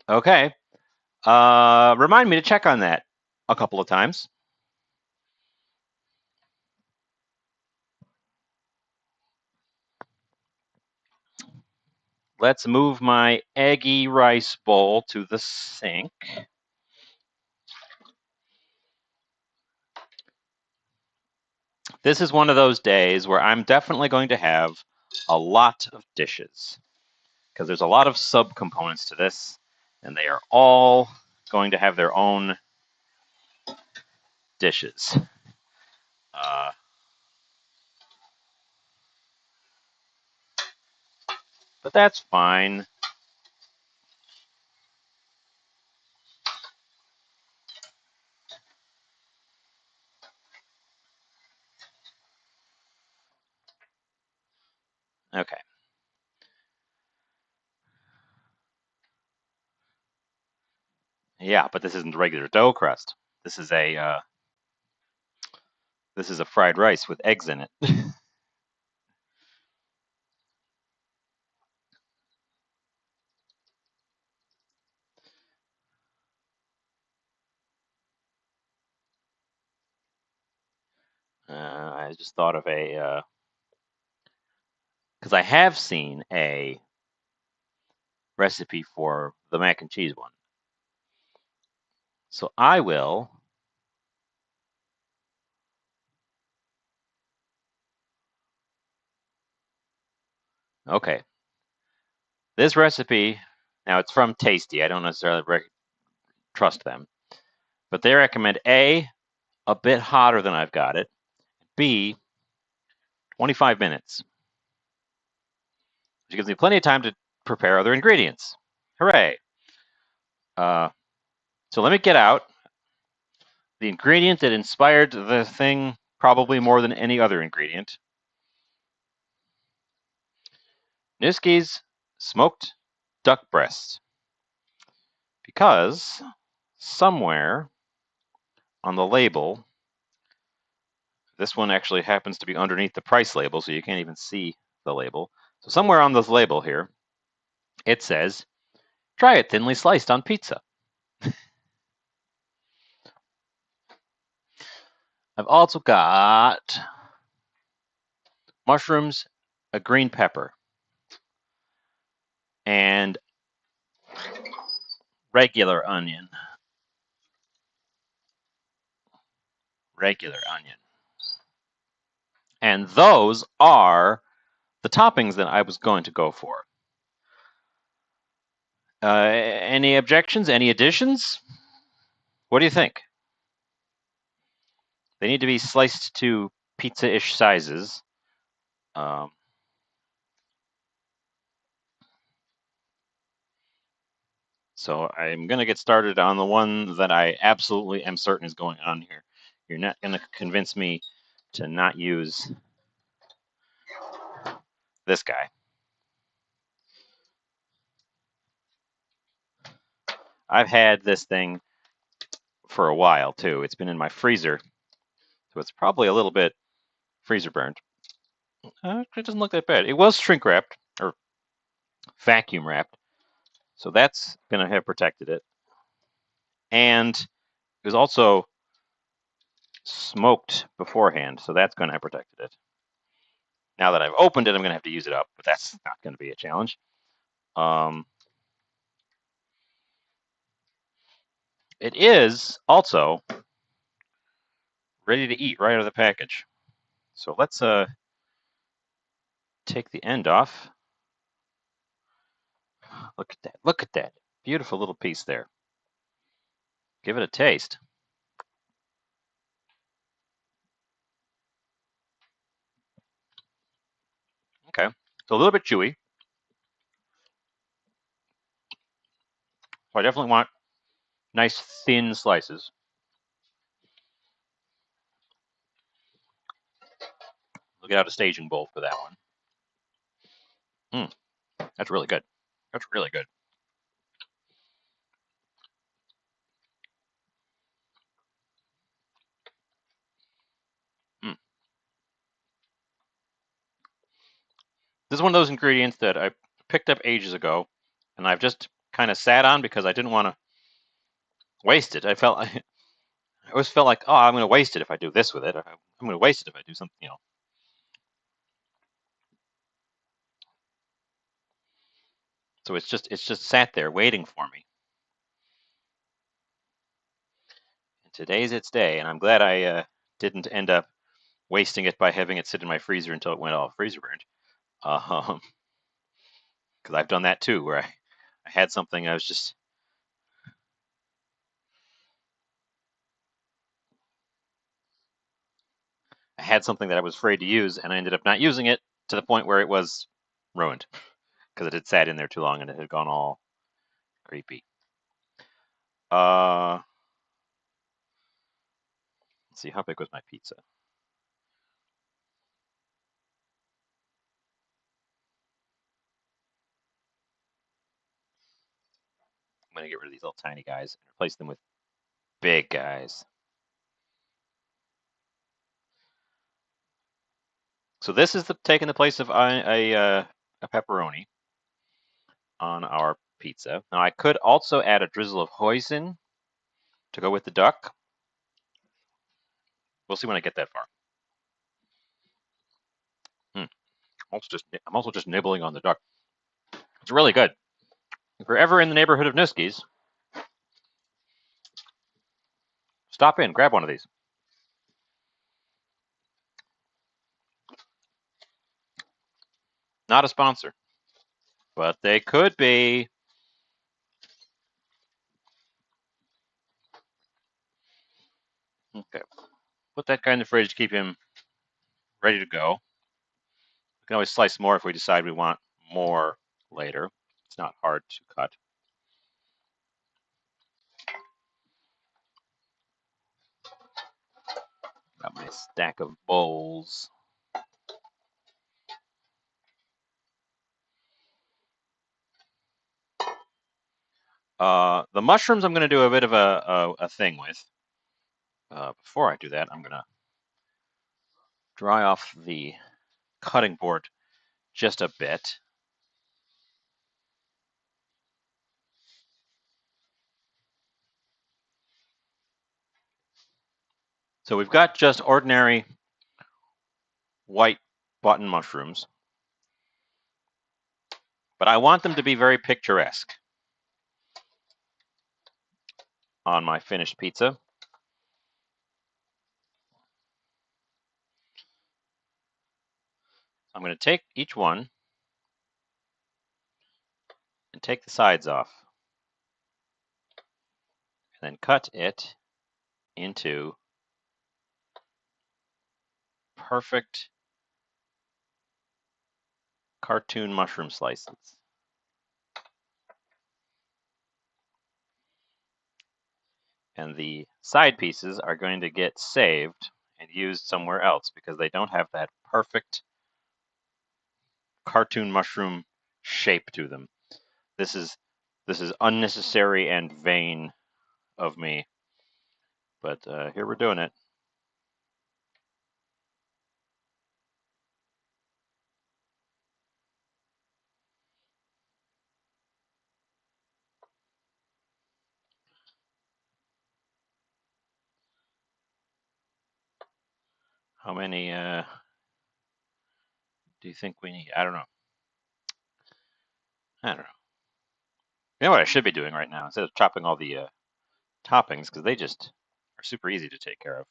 Okay. Remind me to check on that a couple of times. Let's move my eggy rice bowl to the sink. This is one of those days where I'm definitely going to have a lot of dishes, because there's a lot of subcomponents to this, and they are all going to have their own dishes. But that's fine. Okay. Yeah, but this isn't regular dough crust. This is a fried rice with eggs in it. I just thought of a, because I have seen a recipe for the mac and cheese one. So I will. Okay. This recipe, now it's from Tasty. I don't necessarily trust them, but they recommend A, a bit hotter than I've got it, B, 25 minutes, which gives me plenty of time to prepare other ingredients. Hooray. So let me get out the ingredient that inspired the thing probably more than any other ingredient. Nueske's smoked duck breasts. Because somewhere on the label, this one actually happens to be underneath the price label, so you can't even see the label. So somewhere on this label here, it says, try it thinly sliced on pizza. I've also got mushrooms, a green pepper, and regular onion. Regular onion. And those are the toppings that I was going to go for. Any objections? Any additions? What do you think? They need to be sliced to pizza-ish sizes. So I'm going to get started on the one that I absolutely am certain is going on here. You're not going to convince me to not use this guy. I've had this thing for a while too. It's been in my freezer, so it's probably a little bit freezer burned. It doesn't look that bad. It was shrink wrapped or vacuum wrapped, so that's going to have protected it. And it was also smoked beforehand, so that's going to have protected it. Now that I've opened it, I'm going to have to use it up, but that's not going to be a challenge. It is also ready to eat right out of the package. So let's take the end off. Look at that. Look at that. Beautiful little piece there. Give it a taste. Okay. It's a little bit chewy. So I definitely want nice thin slices. We'll get out a staging bowl for that one. That's really good. That's really good. This is one of those ingredients that I picked up ages ago, and I've just kind of sat on because I didn't want to waste it. I always felt like, oh, I'm going to waste it if I do this with it. I'm going to waste it if I do something, you know. So it's just sat there waiting for me. And today's its day, and I'm glad I didn't end up wasting it by having it sit in my freezer until it went all freezer burned. Because I've done that too, where I had something I had something that I was afraid to use, and I ended up not using it to the point where it was ruined because it had sat in there too long and it had gone all creepy. Let's see, how big was my pizza? I'm going to get rid of these little tiny guys and replace them with big guys. So this is taking the place of a pepperoni on our pizza. Now I could also add a drizzle of hoisin to go with the duck. We'll see when I get that far. I'm also just nibbling on the duck. It's really good. If you're ever in the neighborhood of Niski's, stop in, grab one of these. Not a sponsor, but they could be. Okay, put that guy in the fridge to keep him ready to go. We can always slice more if we decide we want more later. It's not hard to cut. Got my stack of bowls. The mushrooms I'm going to do a bit of a thing with. Before I do that, I'm going to dry off the cutting board just a bit. So we've got just ordinary white button mushrooms, but I want them to be very picturesque on my finished pizza. I'm going to take each one and take the sides off, and then cut it into perfect cartoon mushroom slices. And the side pieces are going to get saved and used somewhere else because they don't have that perfect cartoon mushroom shape to them. This is unnecessary and vain of me, but here we're doing it. How many do you think we need? I don't know. You know what I should be doing right now? Instead of chopping all the toppings, because they just are super easy to take care of,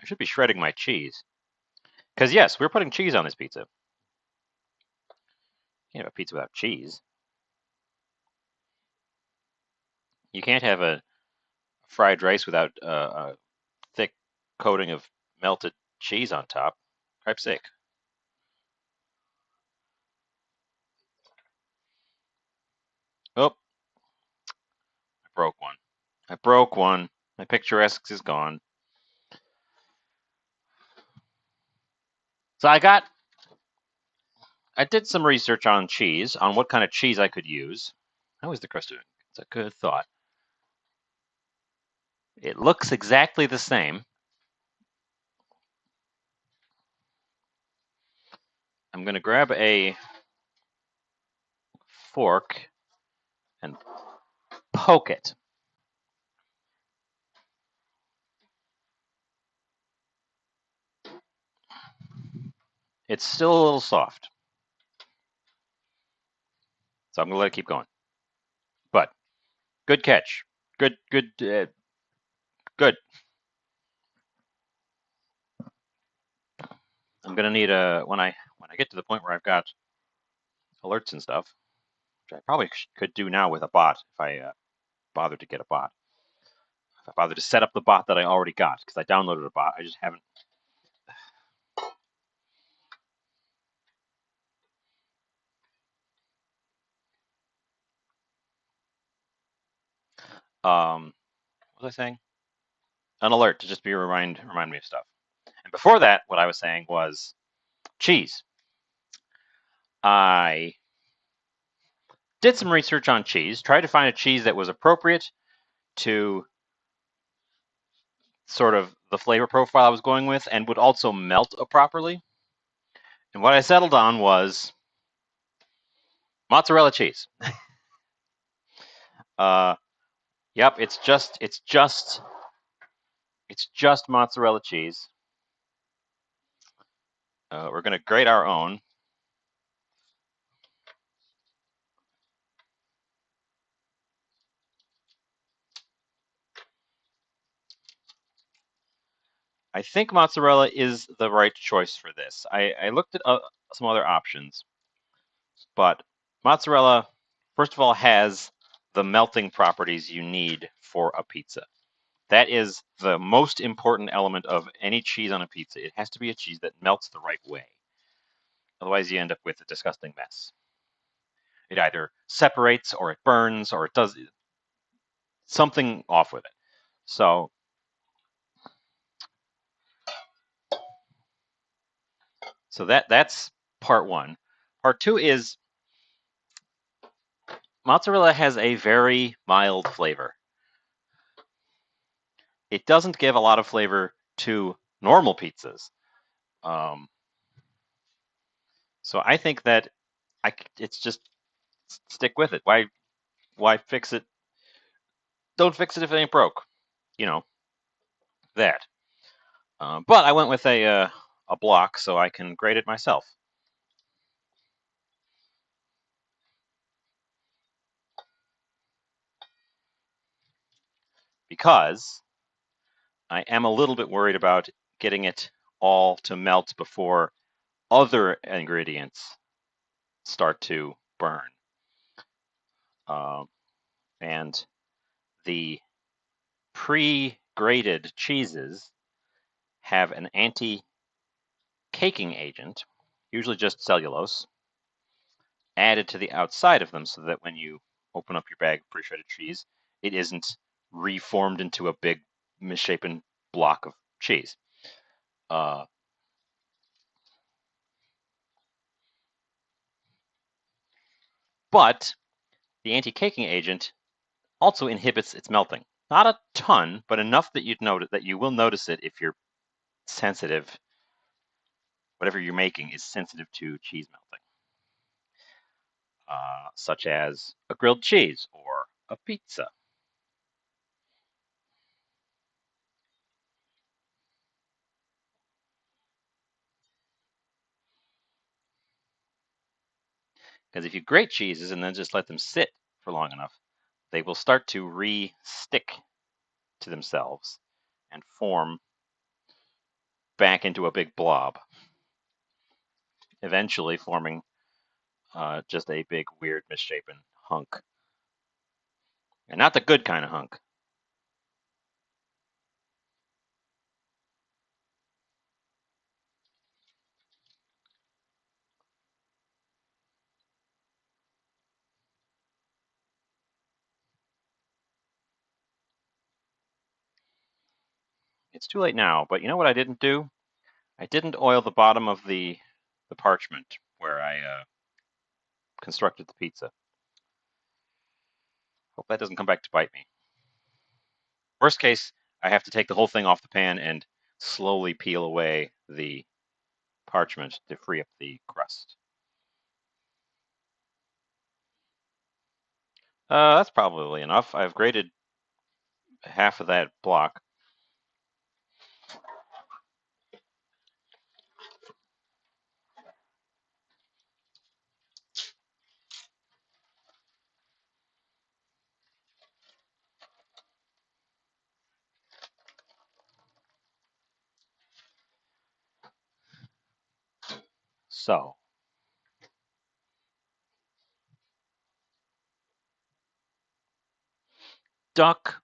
I should be shredding my cheese. Because yes, we're putting cheese on this pizza. You can't have a pizza without cheese. You can't have a fried rice without a thick coating of melted cheese on top. Cripe's sake. Oh, I broke one. I broke one. My picturesque is gone. So I did some research on cheese, on what kind of cheese I could use. How is the crust doing? It's a good thought. It looks exactly the same. I'm going to grab a fork and poke it. It's still a little soft. So I'm going to let it keep going. But good catch. Good. Good. I'm going to need when I get to the point where I've got alerts and stuff, which I probably could do now with a bot if I bothered to get a bot. If I bothered to set up the bot that I already got, because I downloaded a bot, I just haven't. What was I saying? An alert to just be remind me of stuff. And before that, what I was saying was cheese. I did some research on cheese, tried to find a cheese that was appropriate to sort of the flavor profile I was going with and would also melt properly. And what I settled on was mozzarella cheese. Yep, it's just mozzarella cheese. We're going to grate our own. I think mozzarella is the right choice for this. I looked at some other options, but mozzarella, first of all, has the melting properties you need for a pizza. That is the most important element of any cheese on a pizza. It has to be a cheese that melts the right way. Otherwise, you end up with a disgusting mess. It either separates or it burns or it does something off with it. So that's part one. Part two is mozzarella has a very mild flavor. It doesn't give a lot of flavor to normal pizzas. So I think that it's just stick with it. Why fix it? Don't fix it if it ain't broke. You know that. But I went with a block so I can grade it myself. Because I am a little bit worried about getting it all to melt before other ingredients start to burn. And the pre-grated cheeses have an anti-caking agent, usually just cellulose, added to the outside of them so that when you open up your bag of pre-shredded cheese, it isn't reformed into a big misshapen block of cheese. But the anti-caking agent also inhibits its melting. Not a ton, but enough that you will notice it if you're sensitive. Whatever you're making is sensitive to cheese melting, such as a grilled cheese or a pizza. Because if you grate cheeses and then just let them sit for long enough, they will start to re-stick to themselves and form back into a big blob, eventually forming just a big, weird, misshapen hunk. And not the good kind of hunk. It's too late now, but you know what I didn't do? I didn't oil the bottom of the parchment where I constructed the pizza. Hope that doesn't come back to bite me. Worst case, I have to take the whole thing off the pan and slowly peel away the parchment to free up the crust. That's probably enough. I've grated half of that block. So, duck,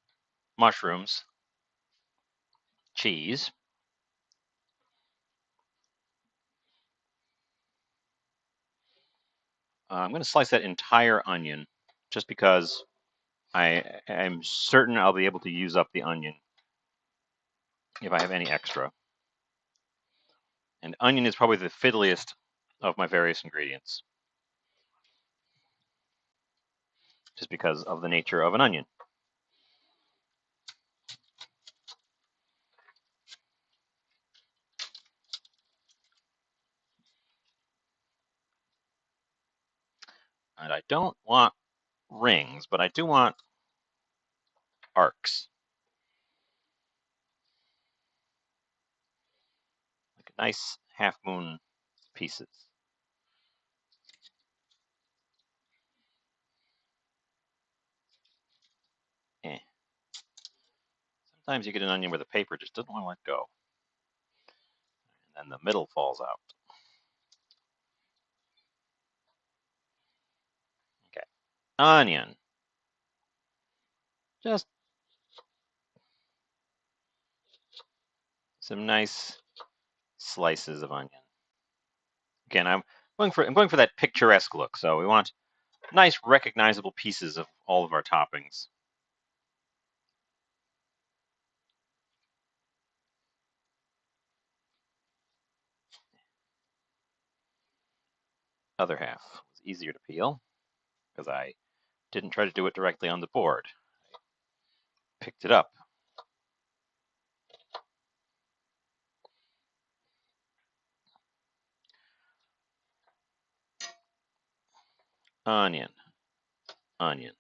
mushrooms, cheese. I'm going to slice that entire onion just because I am certain I'll be able to use up the onion if I have any extra. And onion is probably the fiddliest of my various ingredients, just because of the nature of an onion. And I don't want rings, but I do want arcs. Like nice half moon pieces. Eh. Sometimes you get an onion where the paper just doesn't want to let go. and the middle falls out. Okay, onion. Just some nice slices of onion. Again, I'm going for that picturesque look, so we want nice, recognizable pieces of all of our toppings. Other half was easier to peel because I didn't try to do it directly on the board. Picked it up. Onion. Onion.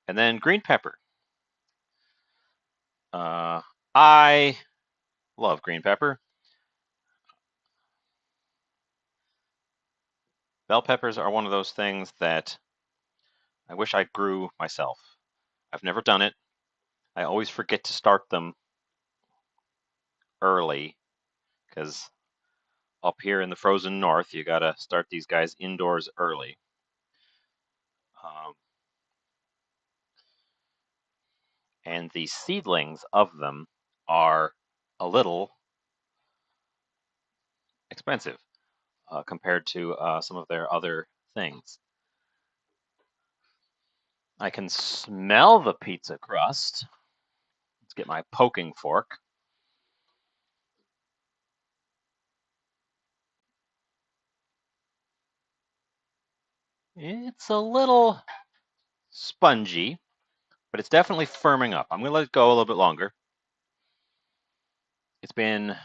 And then green pepper. I love green pepper. Bell peppers are one of those things that I wish I grew myself. I've never done it. I always forget to start them early because up here in the frozen north, you gotta start these guys indoors early. And the seedlings of them are a little expensive compared to some of their other things. I can smell the pizza crust. Let's get my poking fork. It's a little spongy, but it's definitely firming up. I'm going to let it go a little bit longer. It's been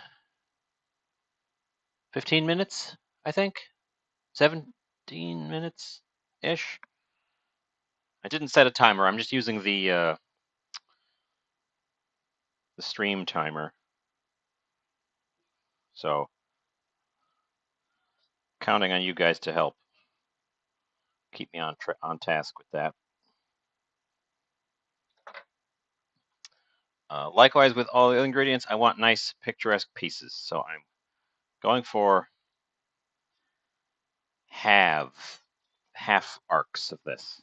15 minutes, I think. 17 minutes-ish. I didn't set a timer. I'm just using the stream timer. So, counting on you guys to help keep me on task with that. Likewise, with all the ingredients, I want nice, picturesque pieces. So I'm going for half arcs of this.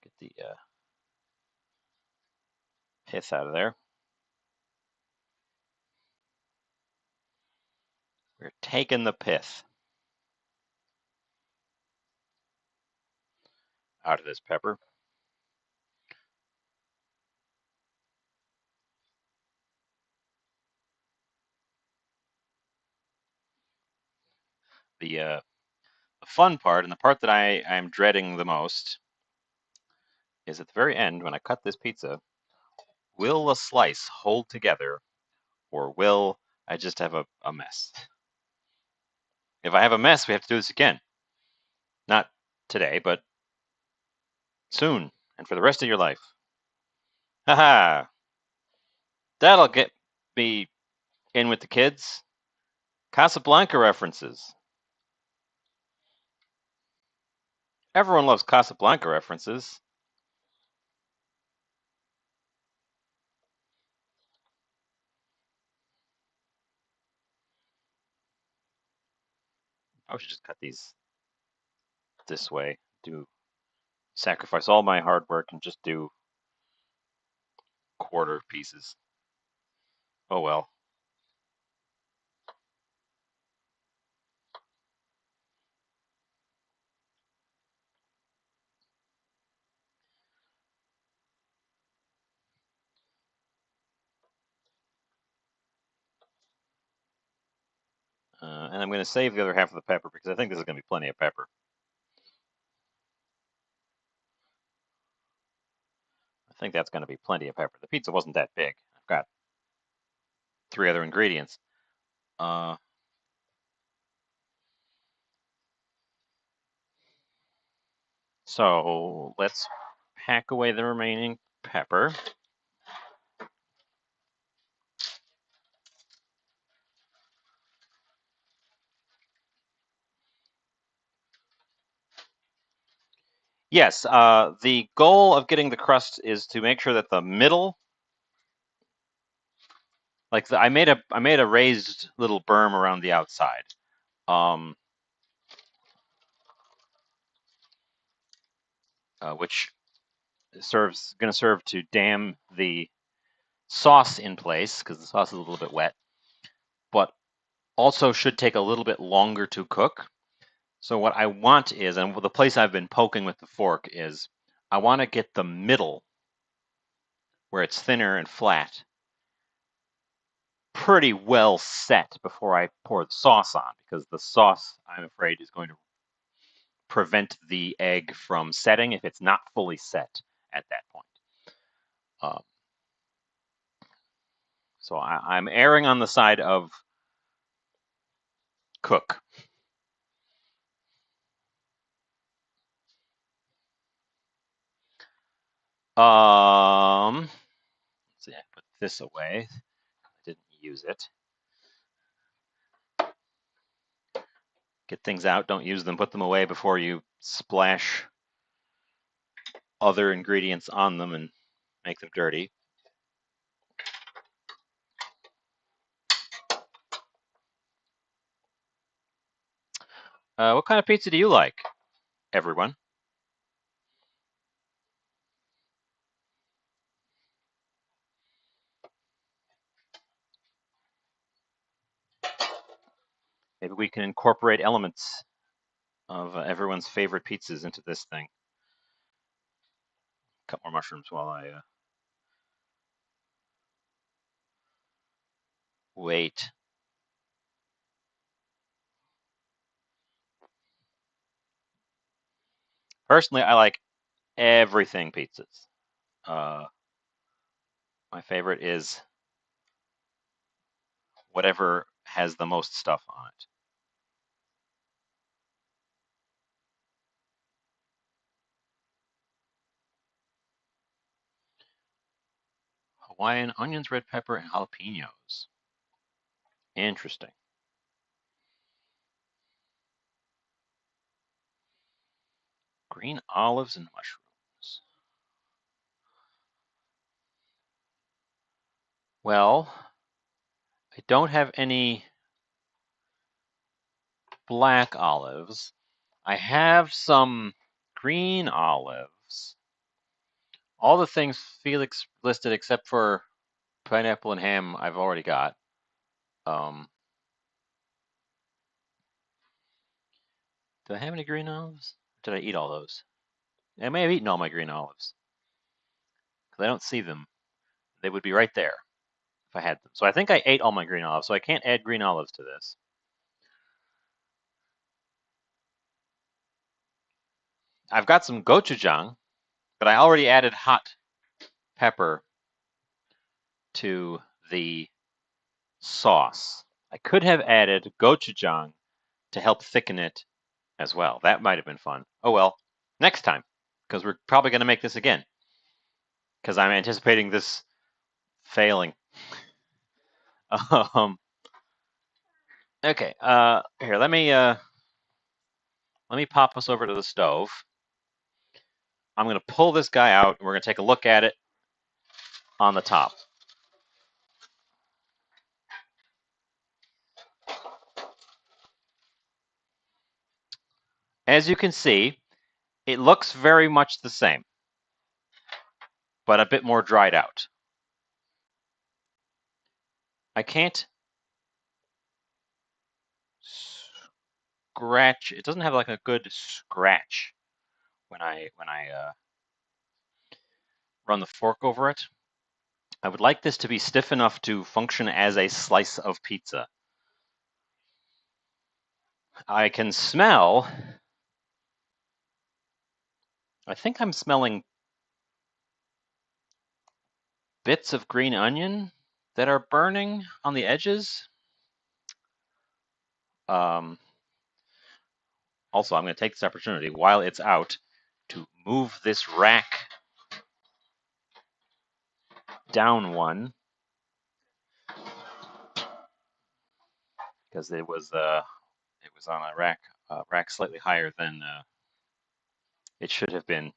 Get the pith out of there. We're taking the pith out of this pepper. The fun part, and the part that I'm dreading the most, is at the very end when I cut this pizza. Will the slice hold together, or will I just have a mess? If I have a mess, we have to do this again. Not today, but soon, and for the rest of your life. Haha! That'll get me in with the kids. Casablanca references. Everyone loves Casablanca references. I should just cut these this way. Sacrifice all my hard work and just do quarter pieces. Oh well. And I'm going to save the other half of the pepper because I think this is going to be plenty of pepper. I think that's going to be plenty of pepper. The pizza wasn't that big. I've got 3 other ingredients. So let's pack away the remaining pepper. Yes, the goal of getting the crust is to make sure that the middle, like I made a raised little berm around the outside, which going to serve to dam the sauce in place because the sauce is a little bit wet, but also should take a little bit longer to cook. So what I want is, and the place I've been poking with the fork is, I want to get the middle where it's thinner and flat pretty well set before I pour the sauce on, because the sauce, I'm afraid, is going to prevent the egg from setting if it's not fully set at that point. Um, so I'm erring on the side of cook. Let's see, I put this away. I didn't use it. Get things out, don't use them, put them away before you splash other ingredients on them and make them dirty. What kind of pizza do you like, everyone? Maybe we can incorporate elements of everyone's favorite pizzas into this thing. Cut more mushrooms while I wait. Personally, I like everything pizzas. My favorite is whatever has the most stuff on it. Hawaiian onions, red pepper, and jalapenos. Interesting. Green olives and mushrooms. Well, I don't have any black olives. I have some green olives. All the things Felix listed except for pineapple and ham I've already got. Did I have any green olives? Did I eat all those? I may have eaten all my green olives because I don't see them. They would be right there if I had them. So I think I ate all my green olives, so I can't add green olives to this. I've got some gochujang, but I already added hot pepper to the sauce. I could have added gochujang to help thicken it as well. That might have been fun. Oh well, next time, because we're probably going to make this again, because I'm anticipating this failing. Okay, here, let me pop us over to the stove. I'm going to pull this guy out, and we're going to take a look at it on the top. As you can see, it looks very much the same, but a bit more dried out. I can't scratch. It doesn't have like a good scratch when I run the fork over it. I would like this to be stiff enough to function as a slice of pizza. I can smell. I think I'm smelling bits of green onion that are burning on the edges. Also, I'm going to take this opportunity while it's out to move this rack down one, because it was on a rack slightly higher than It should have been.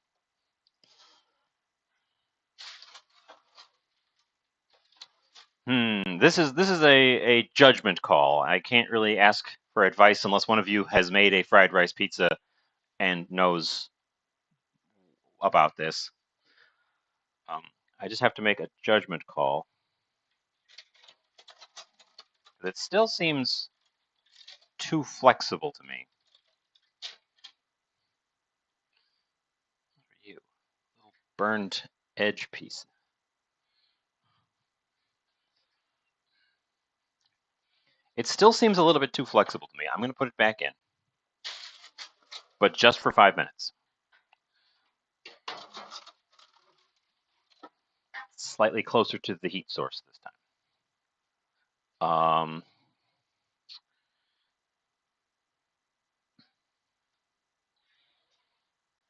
This is a judgment call. I can't really ask for advice unless one of you has made a fried rice pizza and knows about this. I just have to make a judgment call. It still seems too flexible to me. What are you? Little burned edge piece. It still seems a little bit too flexible to me. I'm going to put it back in, but just for 5 minutes. Slightly closer to the heat source this time.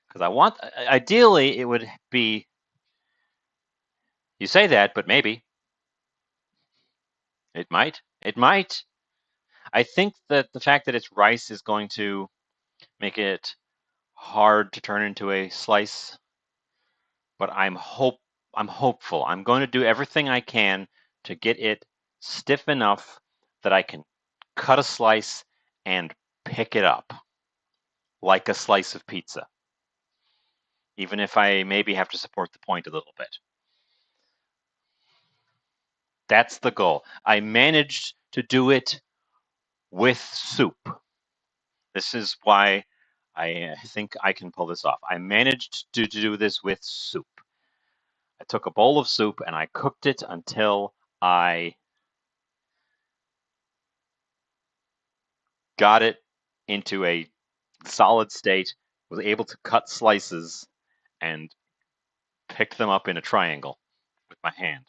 Because I want, ideally, it would be. You say that, but maybe it might. It might. I think that the fact that it's rice is going to make it hard to turn into a slice, but I'm hopeful. I'm going to do everything I can to get it stiff enough that I can cut a slice and pick it up like a slice of pizza, even if I maybe have to support the point a little bit. That's the goal. I managed to do it with soup. This is why I think I can pull this off. I managed to do this with soup. I took a bowl of soup and I cooked it until I got it into a solid state, was able to cut slices and pick them up in a triangle with my hand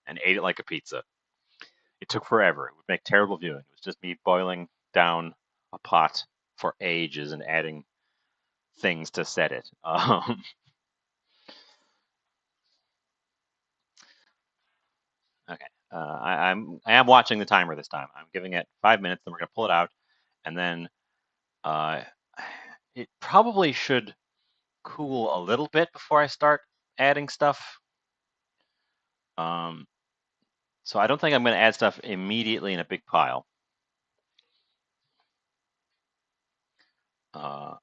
and ate it like a pizza. It took forever. It would make terrible viewing. It was just me boiling down a pot for ages and adding things to set it. Okay. I am watching the timer this time. I'm giving it 5 minutes, then we're gonna pull it out, and then it probably should cool a little bit before I start adding stuff. So I don't think I'm going to add stuff immediately in a big pile. Because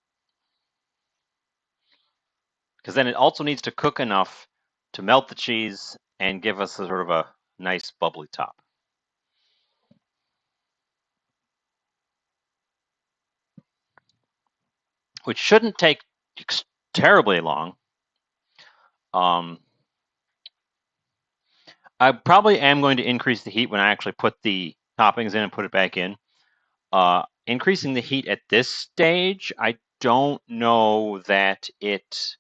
then it also needs to cook enough to melt the cheese and give us a sort of a nice bubbly top. Which shouldn't take terribly long. I probably am going to increase the heat when I actually put the toppings in and put it back in. Increasing the heat at this stage, I don't know that it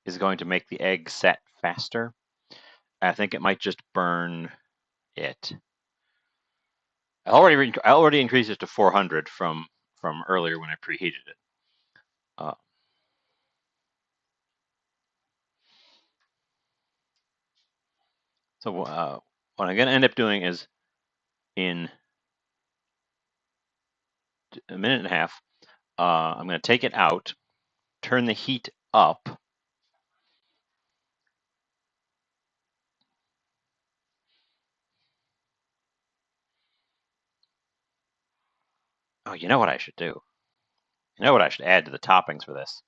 is going to make the egg set faster. I think it might just burn it. I already increased it to 400 from earlier when I preheated it. So what I'm going to end up doing is in a minute and a half, I'm going to take it out, turn the heat up. Oh, you know what I should do? You know what I should add to the toppings for this?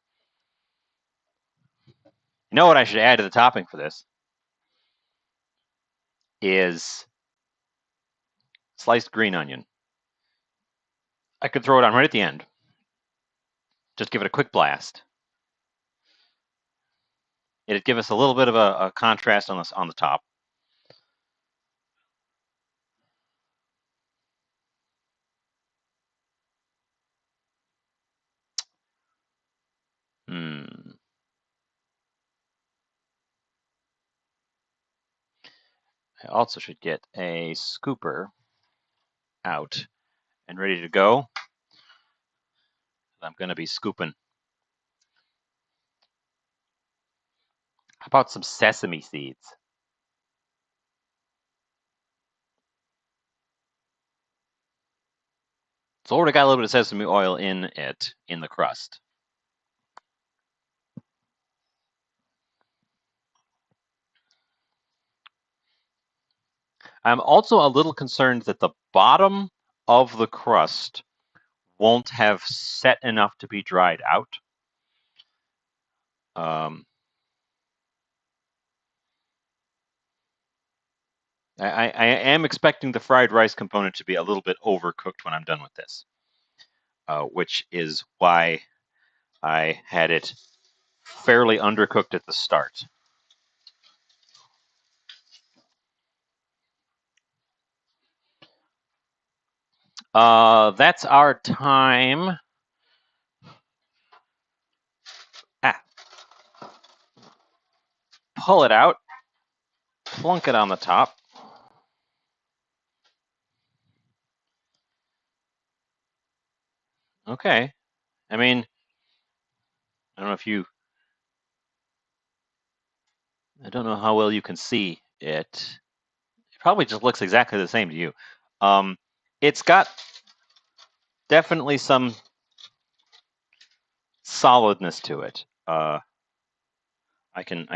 You know what I should add to the topping for this? Is sliced green onion. I could throw it on right at the end. Just give it a quick blast. It'd give us a little bit of a contrast on the top. I also should get a scooper out and ready to go. I'm going to be scooping. How about some sesame seeds? It's already got a little bit of sesame oil in it, in the crust. I'm also a little concerned that the bottom of the crust won't have set enough to be dried out. I am expecting the fried rice component to be a little bit overcooked when I'm done with this, which is why I had it fairly undercooked at the start. That's our time. Pull it out, plunk it on the top. Okay. I mean, I don't know if you, I don't know how well you can see it. It probably just looks exactly the same to you. It's got definitely some solidness to it. I can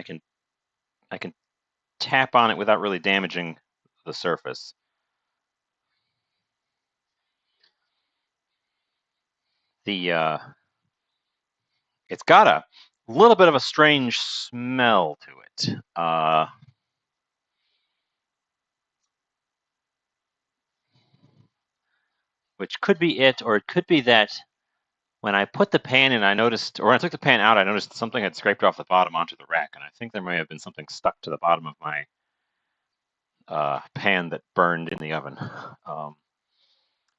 tap on it without really damaging the surface. It's got a little bit of a strange smell to it. Which could be it, or it could be that when I put the pan in, I noticed, or when I took the pan out, I noticed something had scraped off the bottom onto the rack, and I think there may have been something stuck to the bottom of my pan that burned in the oven.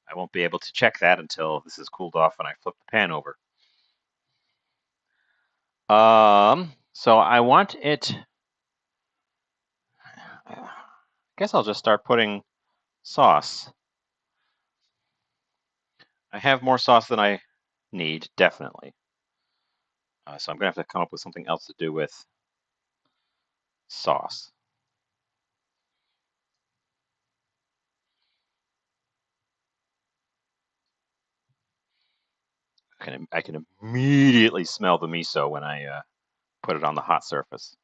I won't be able to check that until this is cooled off and I flip the pan over. So I want it. I guess I'll just start putting sauce. I have more sauce than I need, definitely. So I'm gonna have to come up with something else to do with sauce. I can immediately smell the miso when I put it on the hot surface.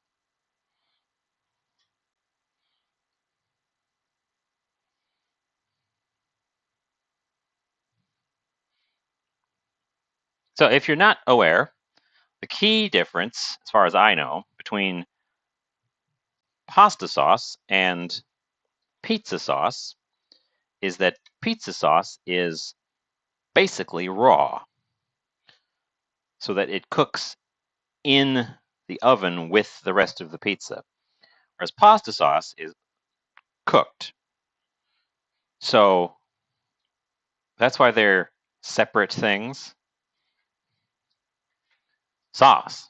So if you're not aware, the key difference, as far as I know, between pasta sauce and pizza sauce is that pizza sauce is basically raw, so that it cooks in the oven with the rest of the pizza, whereas pasta sauce is cooked. So that's why they're separate things. Sauce.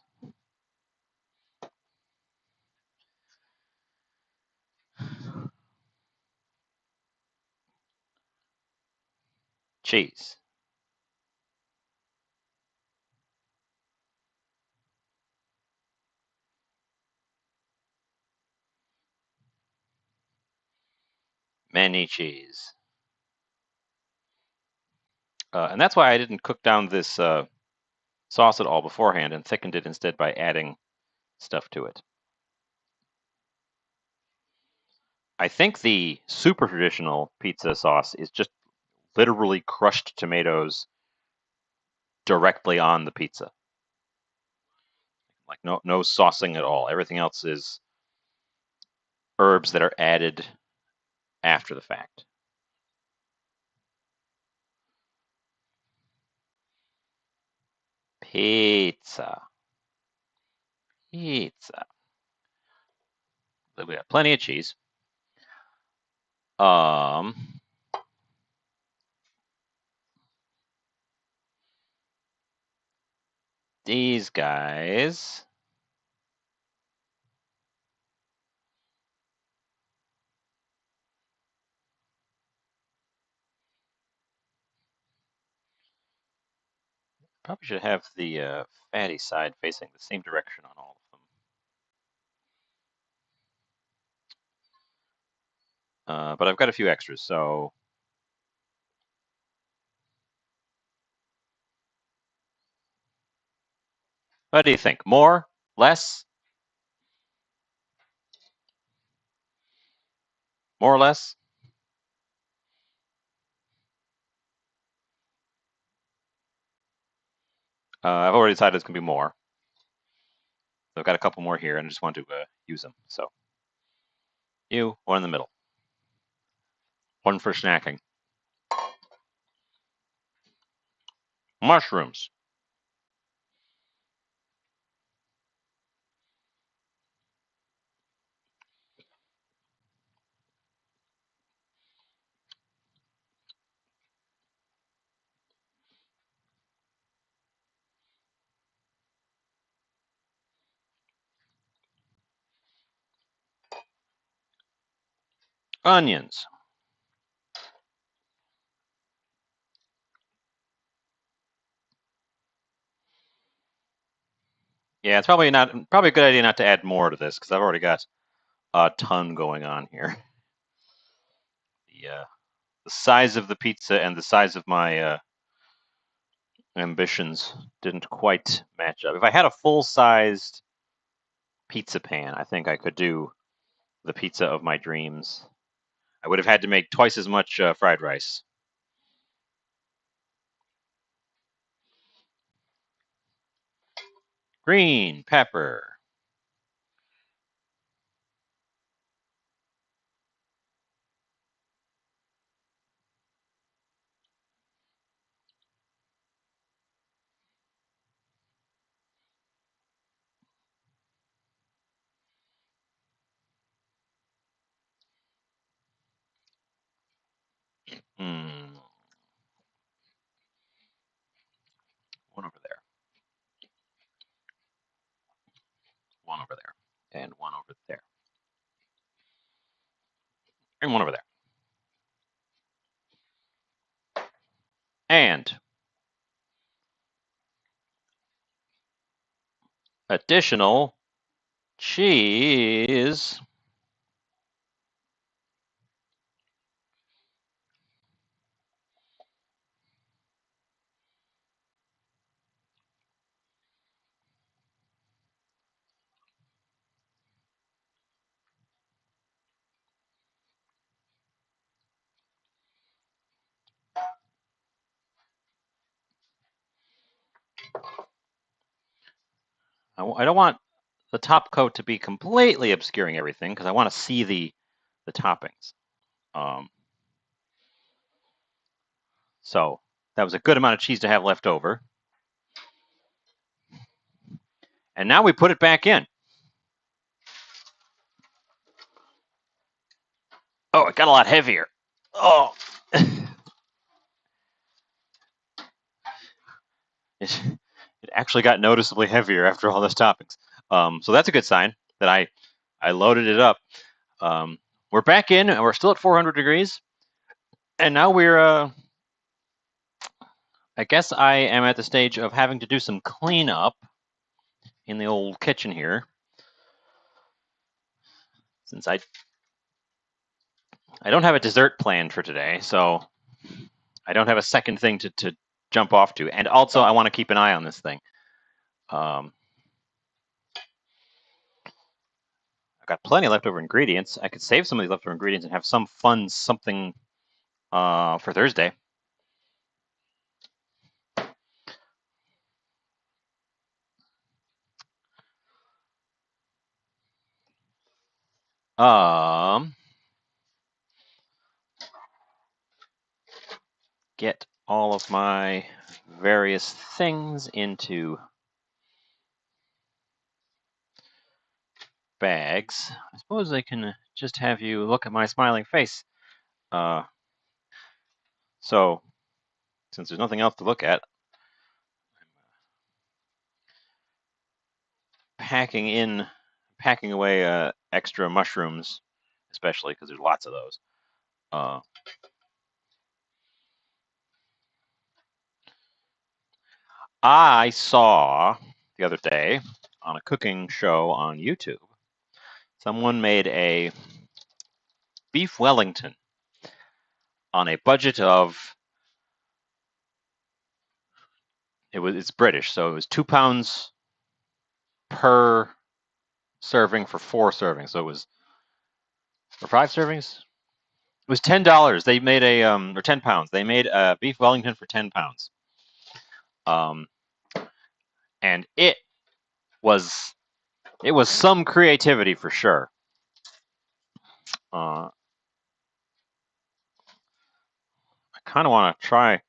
Cheese. Many cheese. And that's why I didn't cook down this sauce at all beforehand and thickened it instead by adding stuff to it. I think the super traditional pizza sauce is just literally crushed tomatoes directly on the pizza. Like no saucing at all. Everything else is herbs that are added after the fact. Pizza. Pizza. We got plenty of cheese. These guys. Probably should have the fatty side facing the same direction on all of them. But I've got a few extras, so. What do you think? More? Less? more or less. I've already decided it's going to be more. So I've got a couple more here, and I just want to use them. So one in the middle. One for snacking. Mushrooms. Onions. Yeah, it's probably a good idea not to add more to this because I've already got a ton going on here. The size of the pizza and the size of my ambitions didn't quite match up. If I had a full-sized pizza pan, I think I could do the pizza of my dreams. I would have had to make twice as much fried rice. Green pepper. One over there. One over there. And one over there. And one over there. And additional cheese. I don't want the top coat to be completely obscuring everything because I want to see the toppings. So that was a good amount of cheese to have left over. And now we put it back in. Oh, it got a lot heavier. Oh. It actually got noticeably heavier after all those toppings. So that's a good sign that I loaded it up. We're back in, and we're still at 400 degrees. And now we're, I guess I am at the stage of having to do some cleanup in the old kitchen here. Since I don't have a dessert planned for today, so I don't have a second thing to jump off to. And also, I want to keep an eye on this thing. I've got plenty of leftover ingredients. I could save some of these leftover ingredients and have some fun something for Thursday. Get all of my various things into bags. I suppose I can just have you look at my smiling face. So, since there's nothing else to look at, I'm packing away extra mushrooms, especially because there's lots of those. I saw the other day on a cooking show on YouTube, someone made a beef Wellington on a budget of it's British, so it was 2 pounds per serving for 4 servings. So it was for 5 servings. was $10. They made a or £10. They made a beef Wellington for £10. And it was some creativity for sure. I kind of want to try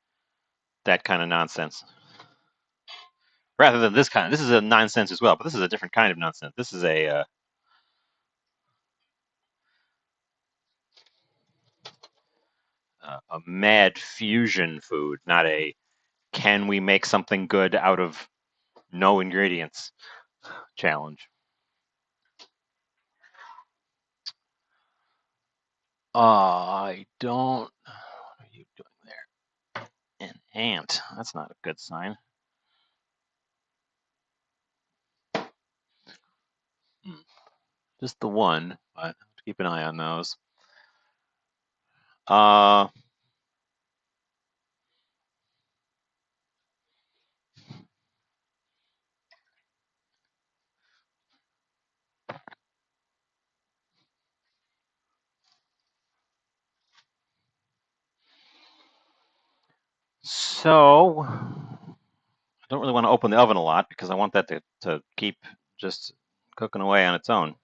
that kind of nonsense rather than this kind. This is a nonsense as well, but this is a different kind of nonsense. This is a mad fusion food, not a can we make something good out of no ingredients challenge. I don't. What are you doing there? An ant. That's not a good sign. Just the one, but keep an eye on those. So I don't really want to open the oven a lot because I want that to keep just cooking away on its own.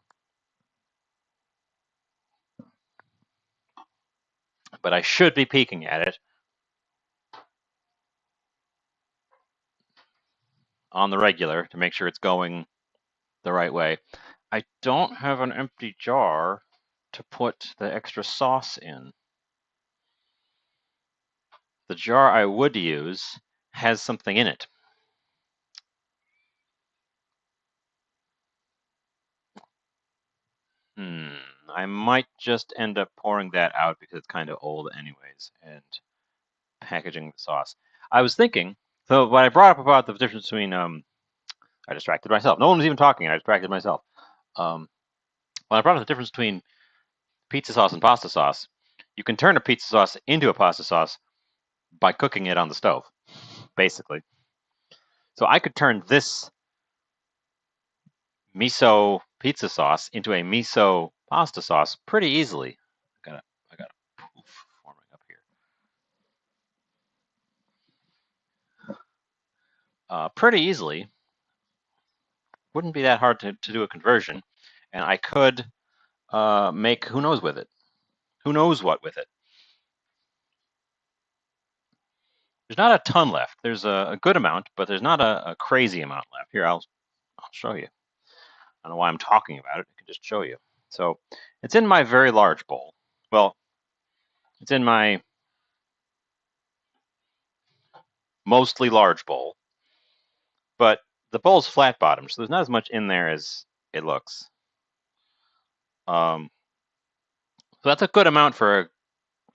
But I should be peeking at it on the regular to make sure it's going the right way. I don't have an empty jar to put the extra sauce in. The jar I would use has something in it. I might just end up pouring that out because it's kind of old anyways and packaging the sauce. I was thinking, so what I brought up about the difference between, I distracted myself. No one was even talking. I distracted myself. When I brought up the difference between pizza sauce and pasta sauce, you can turn a pizza sauce into a pasta sauce by cooking it on the stove, basically. So I could turn this miso pizza sauce into a miso pasta sauce pretty easily. I got a poof forming up here. Pretty easily. Wouldn't be that hard to do a conversion, and I could make who knows with it. Who knows what with it? There's not a ton left. There's a good amount, but there's not a crazy amount left. Here, I'll show you. I don't know why I'm talking about it. I can just show you. So it's in my very large bowl. Well, it's in my mostly large bowl, but the bowl's flat bottom, so there's not as much in there as it looks. So that's a good amount for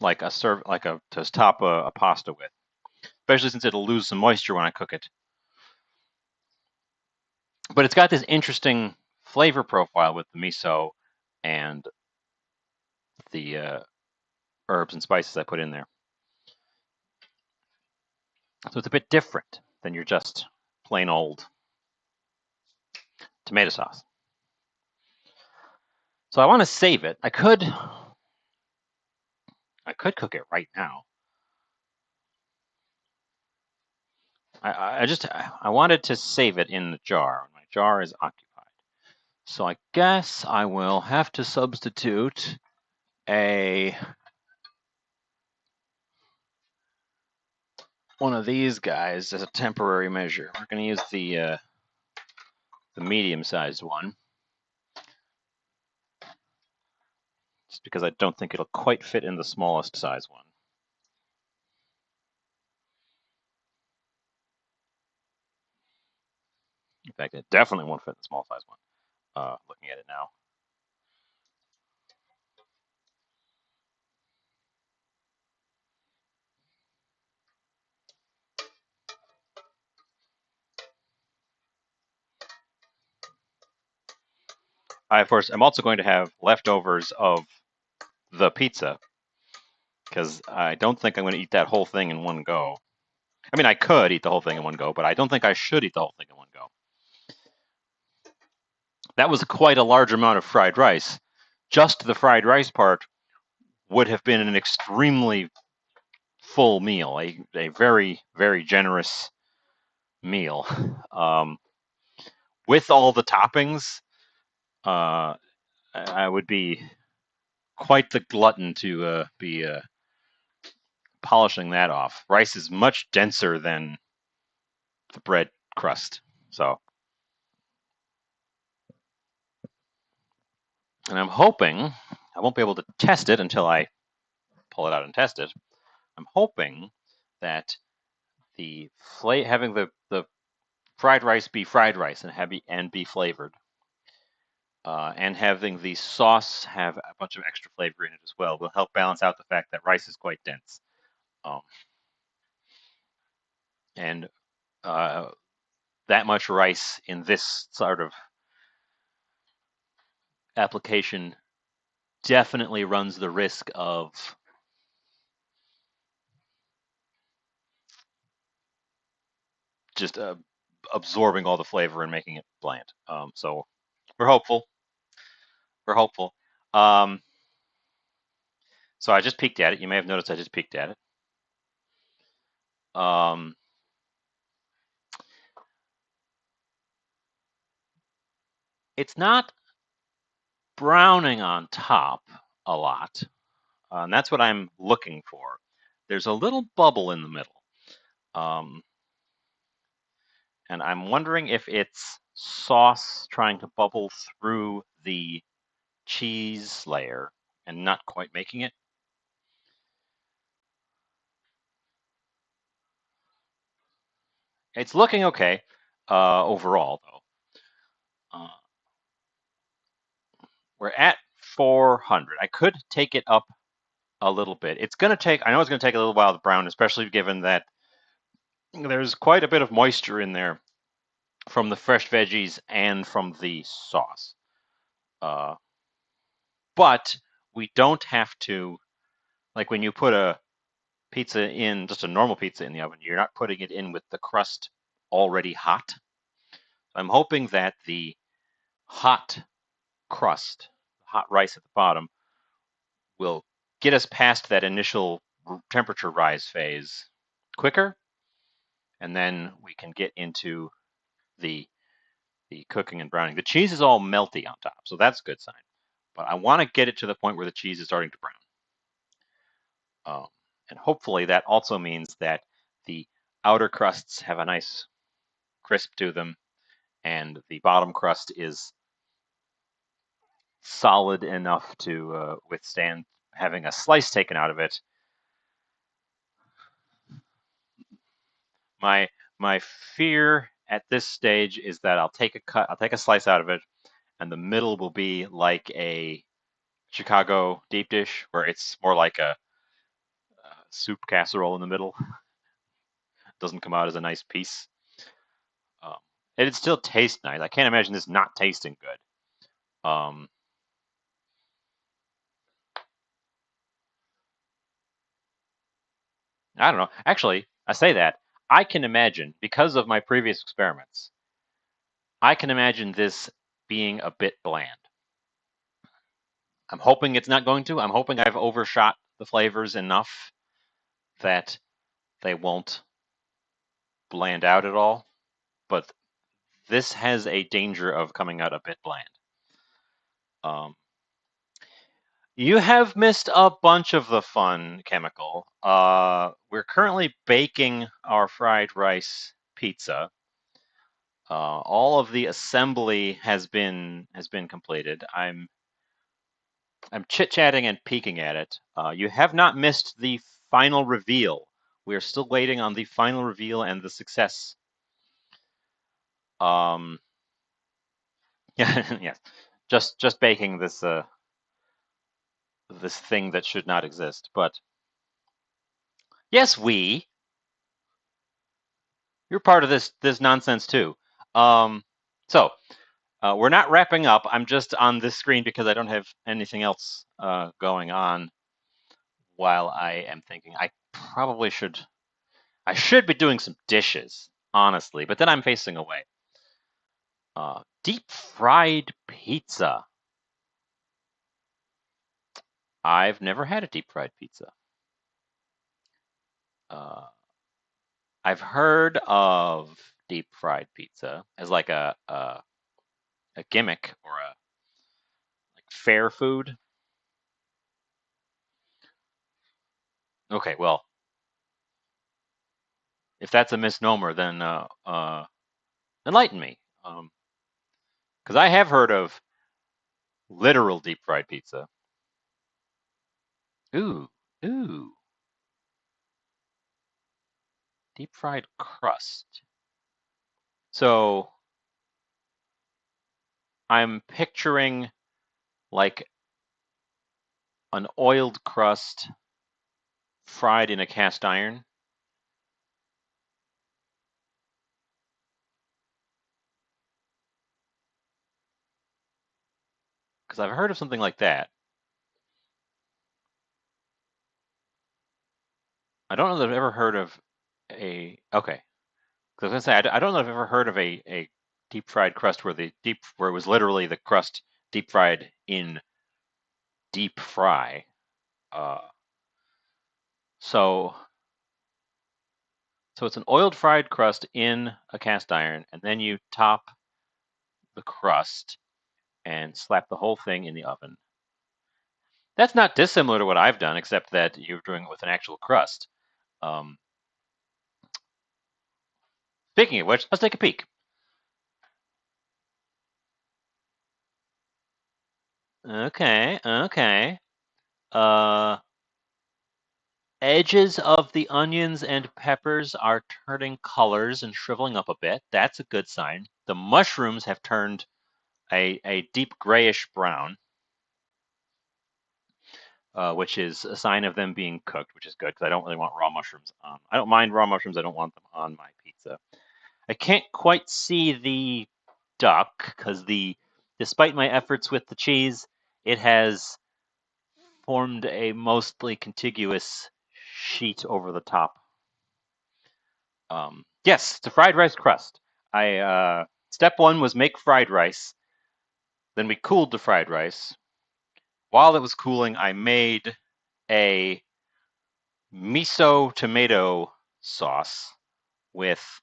to top a pasta with, especially since it'll lose some moisture when I cook it. But it's got this interesting flavor profile with the miso and the herbs and spices I put in there. So it's a bit different than your just plain old tomato sauce. So I want to save it. I could cook it right now. I wanted to save it in the jar. My jar is occupied. So I guess I will have to substitute one of these guys as a temporary measure. We're going to use the medium-sized one, just because I don't think it'll quite fit in the smallest size one. In fact, it definitely won't fit in the small size one. Looking at it now. Of course, I'm also going to have leftovers of the pizza because I don't think I'm going to eat that whole thing in one go. I mean, I could eat the whole thing in one go, but I don't think I should eat the whole thing in one go. That was quite a large amount of fried rice. Just the fried rice part would have been an extremely full meal, a very, very generous meal. With all the toppings, I would be quite the glutton to be polishing that off. Rice is much denser than the bread crust, so. And I'm hoping, I won't be able to test it until I pull it out and test it. I'm hoping that having the fried rice be fried rice and be flavored, and having the sauce have a bunch of extra flavor in it as well will help balance out the fact that rice is quite dense. And that much rice in this sort of application definitely runs the risk of just absorbing all the flavor and making it bland. So we're hopeful. We're hopeful. So I just peeked at it. You may have noticed I just peeked at it. It's not browning on top a lot, and that's what I'm looking for. There's a little bubble in the middle, and I'm wondering if it's sauce trying to bubble through the cheese layer and not quite making it. It's looking okay overall, though. We're at 400. I could take it up a little bit. It's going to take, I know it's going to take a little while to brown, especially given that there's quite a bit of moisture in there from the fresh veggies and from the sauce. But we don't have to, like when you put a pizza in, just a normal pizza in the oven, you're not putting it in with the crust already hot. I'm hoping that the hot crust, hot rice at the bottom, will get us past that initial temperature rise phase quicker, and then we can get into the cooking and browning. The cheese is all melty on top, so that's a good sign. But I want to get it to the point where the cheese is starting to brown. And hopefully that also means that the outer crusts have a nice crisp to them, and the bottom crust is solid enough to withstand having a slice taken out of it. My fear at this stage is that I'll take a slice out of it, and the middle will be like a Chicago deep dish, where it's more like a soup casserole in the middle. Doesn't come out as a nice piece. It'd still taste nice. I can't imagine this not tasting good. I don't know. Actually, I say that. I can imagine, because of my previous experiments, I can imagine this being a bit bland. I'm hoping it's not going to. I'm hoping I've overshot the flavors enough that they won't bland out at all. But this has a danger of coming out a bit bland. You have missed a bunch of the fun, Chemical. We're currently baking our fried rice pizza. All of the assembly has been completed. I'm chit-chatting and peeking at it. You have not missed the final reveal. We're still waiting on the final reveal and the success. Yeah, yes. Just baking this this thing that should not exist. But yes, you're part of this nonsense too. So we're not wrapping up. I'm just on this screen because I don't have anything else going on while I am thinking. I should be doing some dishes, honestly, but then I'm facing away. Deep fried pizza. I've never had a deep fried pizza. I've heard of deep fried pizza as like a gimmick or a like fair food. Okay, well, if that's a misnomer, then enlighten me. Because I have heard of literal deep fried pizza. Ooh, ooh, deep fried crust. So I'm picturing like an oiled crust fried in a cast iron. Because I've heard of something like that. I don't know that I've ever heard of a. Okay, because I was gonna say I don't know if I've ever heard of a deep fried crust where it was literally the crust deep fried in deep fry. Uh, so so it's an oiled fried crust in a cast iron, and then you top the crust and slap the whole thing in the oven. That's not dissimilar to what I've done, except that you're doing it with an actual crust. Um, Speaking of which, let's take a peek. Okay, okay. Uh, Edges of the onions and peppers are turning colors and shriveling up a bit. That's a good sign. The mushrooms have turned a deep grayish brown, which is a sign of them being cooked, which is good because I don't really want raw mushrooms on. I don't mind raw mushrooms. I don't want them on my pizza. I can't quite see the duck because despite my efforts with the cheese, it has formed a mostly contiguous sheet over the top. Yes, it's a fried rice crust. I Step one was make fried rice. Then we cooled the fried rice. While it was cooling, I made a miso tomato sauce with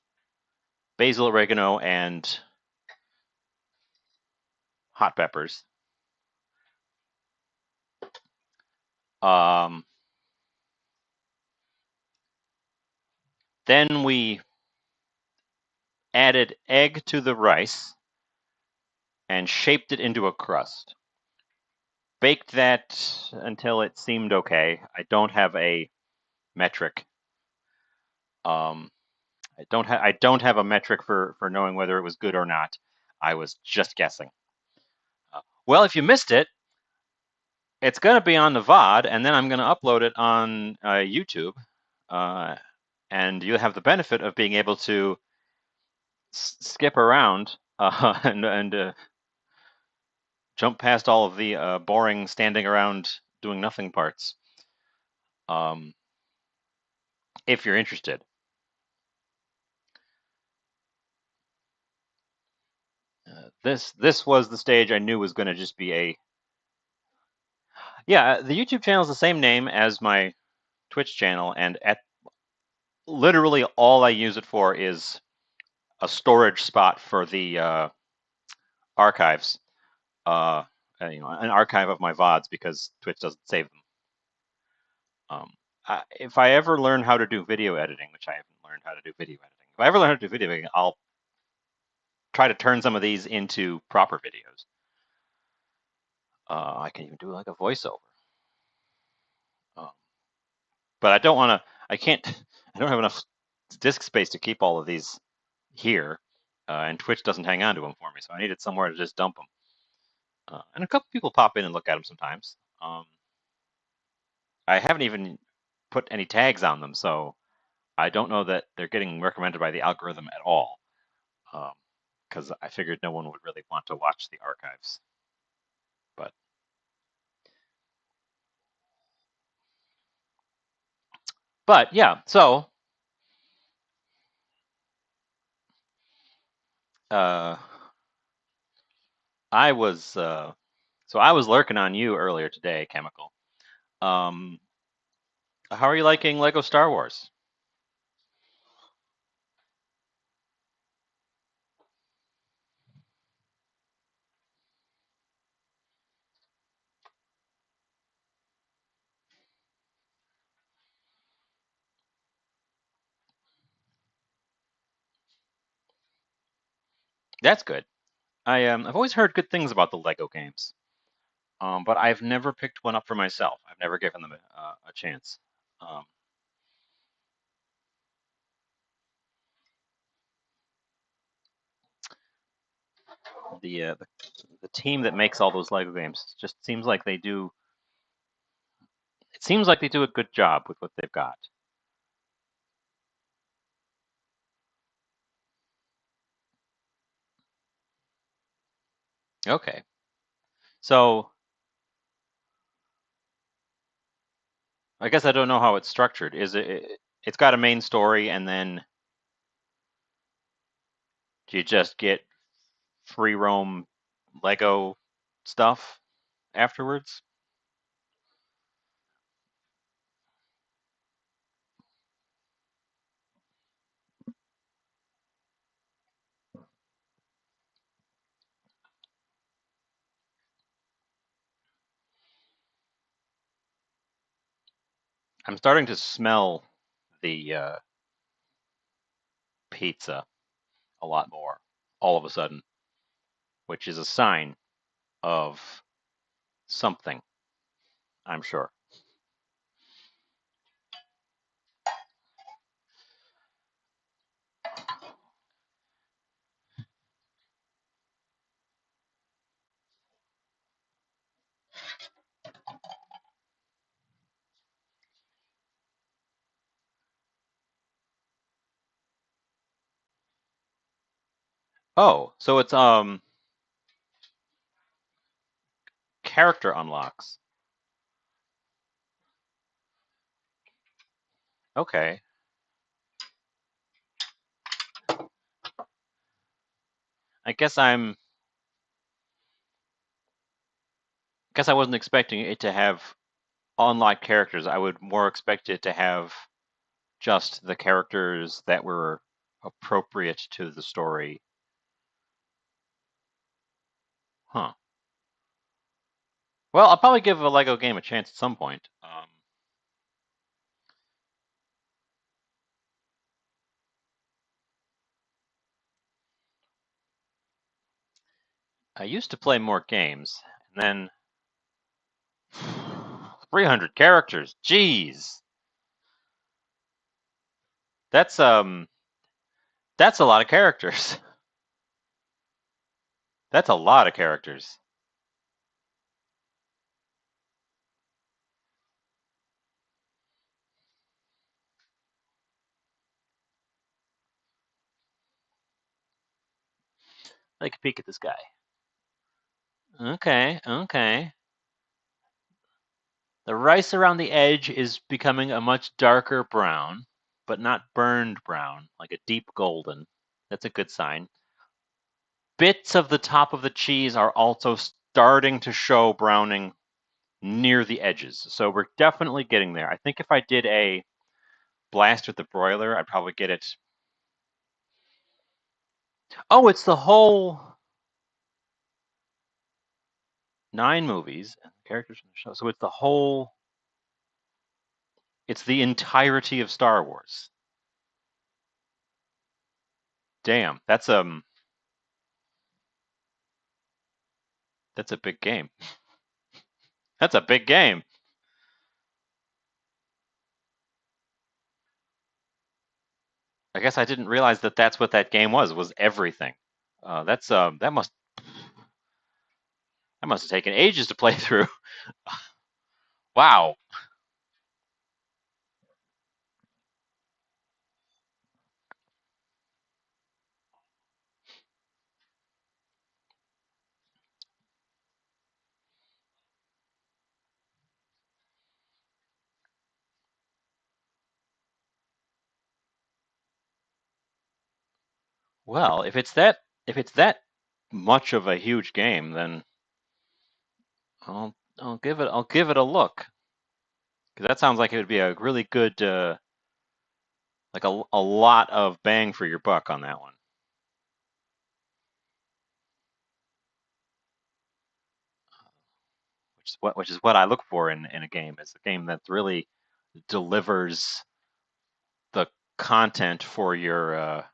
basil, oregano, and hot peppers. Um, then we added egg to the rice and shaped it into a crust. Baked that until it seemed okay. I don't have a metric. Um, I don't have a metric for knowing whether it was good or not. I was just guessing. Well, if you missed it, it's going to be on the VOD, and then I'm going to upload it on YouTube, uh, and you'll have the benefit of being able to skip around and jump past all of the boring standing around doing nothing parts, um, if you're interested. This was the stage I knew was going to just be a yeah. The YouTube channel is the same name as my Twitch channel, and at literally all I use it for is a storage spot for the archives. Uh, an archive of my VODs because Twitch doesn't save them. If I ever learn how to do video editing, which I haven't learned how to do video editing, if I ever learn how to do video editing, I'll try to turn some of these into proper videos. I can even do like a voiceover. Um, but I don't want to. I can't. I don't have enough disk space to keep all of these here, and Twitch doesn't hang on to them for me, so I needed somewhere to just dump them. And a couple people pop in and look at them sometimes. I haven't even put any tags on them, so I don't know that they're getting recommended by the algorithm at all. Because I figured no one would really want to watch the archives. But yeah, so uh, I was lurking on you earlier today, Chemical. How are you liking Lego Star Wars? That's good. I've always heard good things about the Lego games, but I've never picked one up for myself. I've never given them a chance. Um, the team that makes all those Lego games just seems like they do. It seems like they do a good job with what they've got. Okay, so I guess I don't know how it's structured. Is it's got a main story, and then do you just get free roam Lego stuff afterwards? I'm starting to smell the pizza a lot more all of a sudden, which is a sign of something, I'm sure. Oh, so it's character unlocks. Okay. I guess I wasn't expecting it to have unlocked characters. I would more expect it to have just the characters that were appropriate to the story. Huh. Well, I'll probably give a Lego game a chance at some point. I used to play more games, and then 300 characters. Jeez, that's um, that's a lot of characters. That's a lot of characters. Take a peek at this guy. Okay, okay. The rice around the edge is becoming a much darker brown, but not burned brown, like a deep golden. That's a good sign. Bits of the top of the cheese are also starting to show browning near the edges. So we're definitely getting there. I think if I did a blast with the broiler, I'd probably get it. Oh, it's the whole 9 movies and characters from the show. So it's the whole. It's the entirety of Star Wars. Damn, that's a big game. That's a big game. I guess I didn't realize that that's what that game was everything. That's that must have taken ages to play through. Wow. Well, if it's that much of a huge game, then I'll give it a look. Because that sounds like it would be a really good, like a lot of bang for your buck on that one. Which is what I look for in a game. Is a game that really delivers the content for your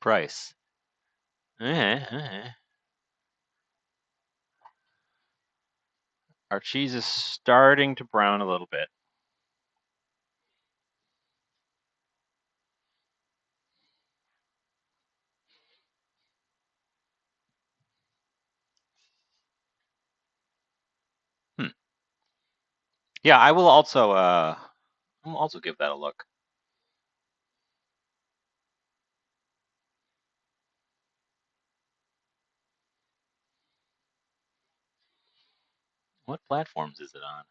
price. Our cheese is starting to brown a little bit. Hmm. Yeah, I will also I'll also give that a look. What platforms is it on?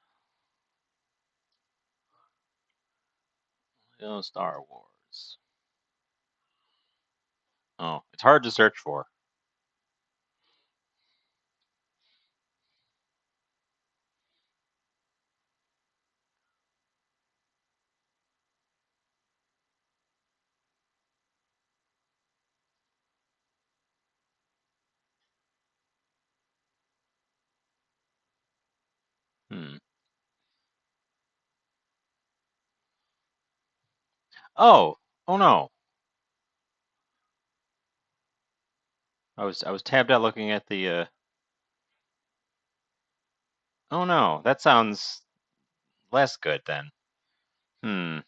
Oh, Star Wars. Oh, it's hard to search for. Hmm. Oh, oh no. I was tabbed out looking at the oh no, that sounds less good then. Hmm.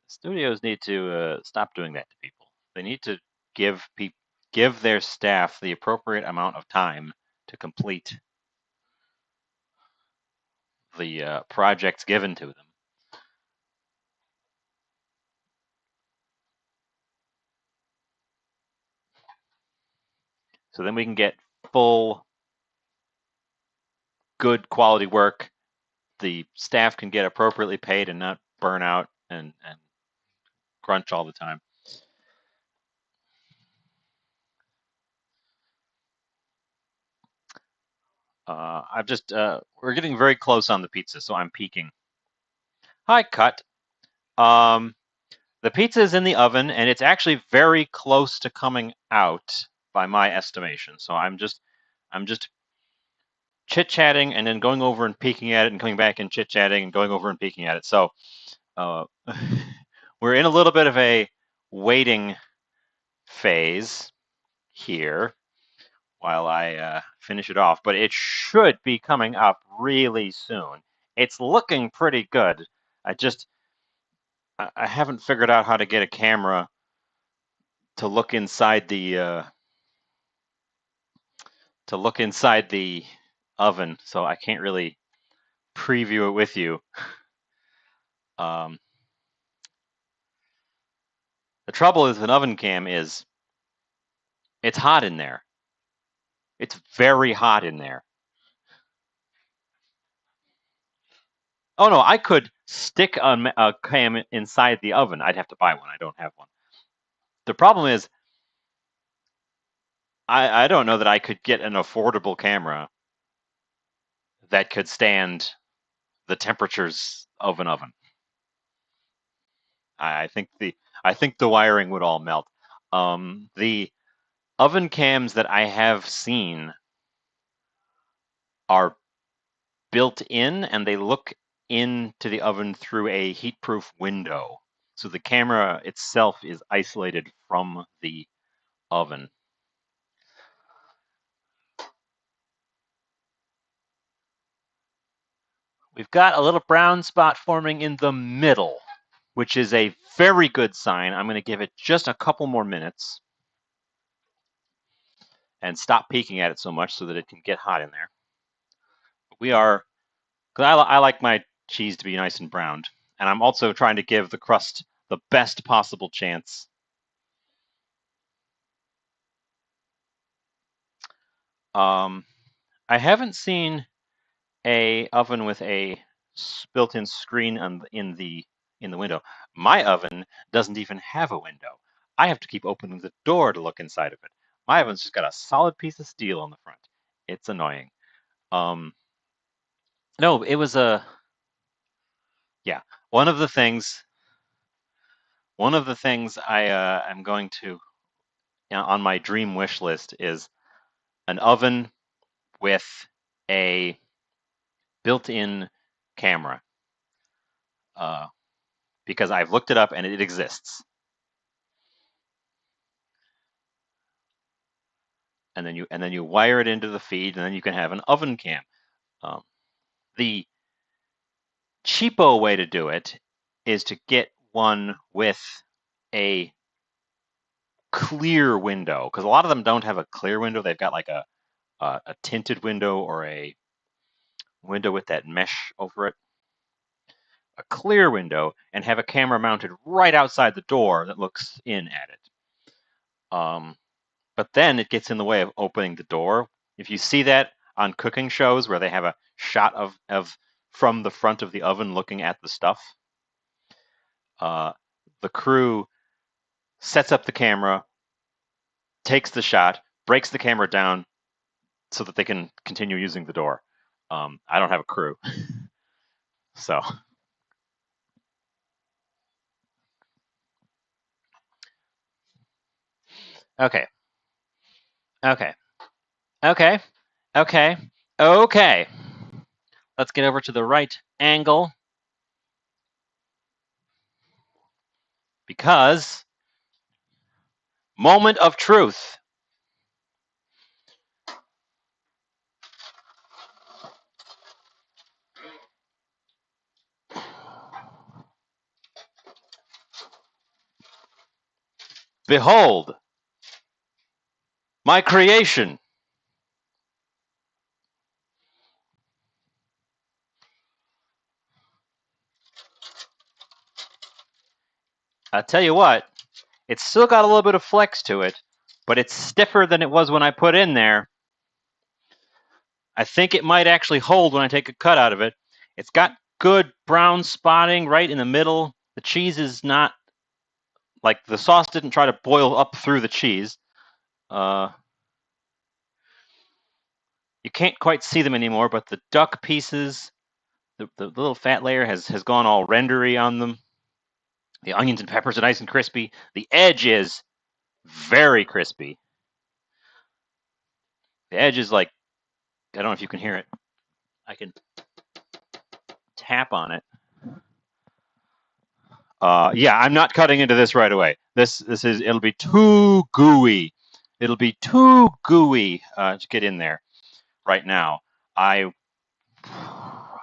Studios need to stop doing that to people. They need to give their staff the appropriate amount of time to complete the projects given to them. So then we can get full, good quality work. The staff can get appropriately paid and not burn out and crunch all the time. I've just we're getting very close on the pizza, so I'm peeking. Hi, Cut. Um, the pizza is in the oven, and it's actually very close to coming out by my estimation. So I'm just chit chatting and then going over and peeking at it and coming back and chit chatting and going over and peeking at it. So uh, we're in a little bit of a waiting phase here while I finish it off, but it should be coming up really soon. It's looking pretty good. I haven't figured out how to get a camera to look inside the oven, so I can't really preview it with you. Um, the trouble with an oven cam is it's hot in there. It's very hot in there. Oh no, I could stick a cam inside the oven. I'd have to buy one. I don't have one. The problem is I don't know that I could get an affordable camera that could stand the temperatures of an oven. I think the wiring would all melt. The oven cams that I have seen are built in and they look into the oven through a heat-proof window. So the camera itself is isolated from the oven. We've got a little brown spot forming in the middle, which is a very good sign. I'm going to give it just a couple more minutes and stop peeking at it so much so that it can get hot in there. We are, because I like my cheese to be nice and browned, and I'm also trying to give the crust the best possible chance. I haven't seen a oven with a built-in screen in the in the window. My oven doesn't even have a window. I have to keep opening the door to look inside of it. My oven's just got a solid piece of steel on the front. It's annoying. No, it was a yeah. One of the things I am going to on my dream wish list is an oven with a built-in camera. Because I've looked it up and it exists. And then you wire it into the feed, and then you can have an oven cam. The cheapo way to do it is to get one with a clear window, because a lot of them don't have a clear window. They've got like a tinted window or a window with that mesh over it. A clear window, and have a camera mounted right outside the door that looks in at it. But then it gets in the way of opening the door. If you see that on cooking shows where they have a shot of from the front of the oven looking at the stuff, the crew sets up the camera, takes the shot, breaks the camera down so that they can continue using the door. I don't have a crew, so okay, okay, okay, okay, okay. Let's get over to the right angle because moment of truth. Behold, my creation. I tell you what, it's still got a little bit of flex to it, but it's stiffer than it was when I put in there. I think it might actually hold when I take a cut out of it. It's got good brown spotting right in the middle. The cheese is not, like, the sauce didn't try to boil up through the cheese. You can't quite see them anymore, but the duck pieces, the little fat layer has gone all rendery on them. The onions and peppers are nice and crispy. The edge is very crispy. The edge is like, I don't know if you can hear it. I can tap on it. Yeah, I'm not cutting into this right away. It'll be too gooey. It'll be too gooey to get in there right now. I'm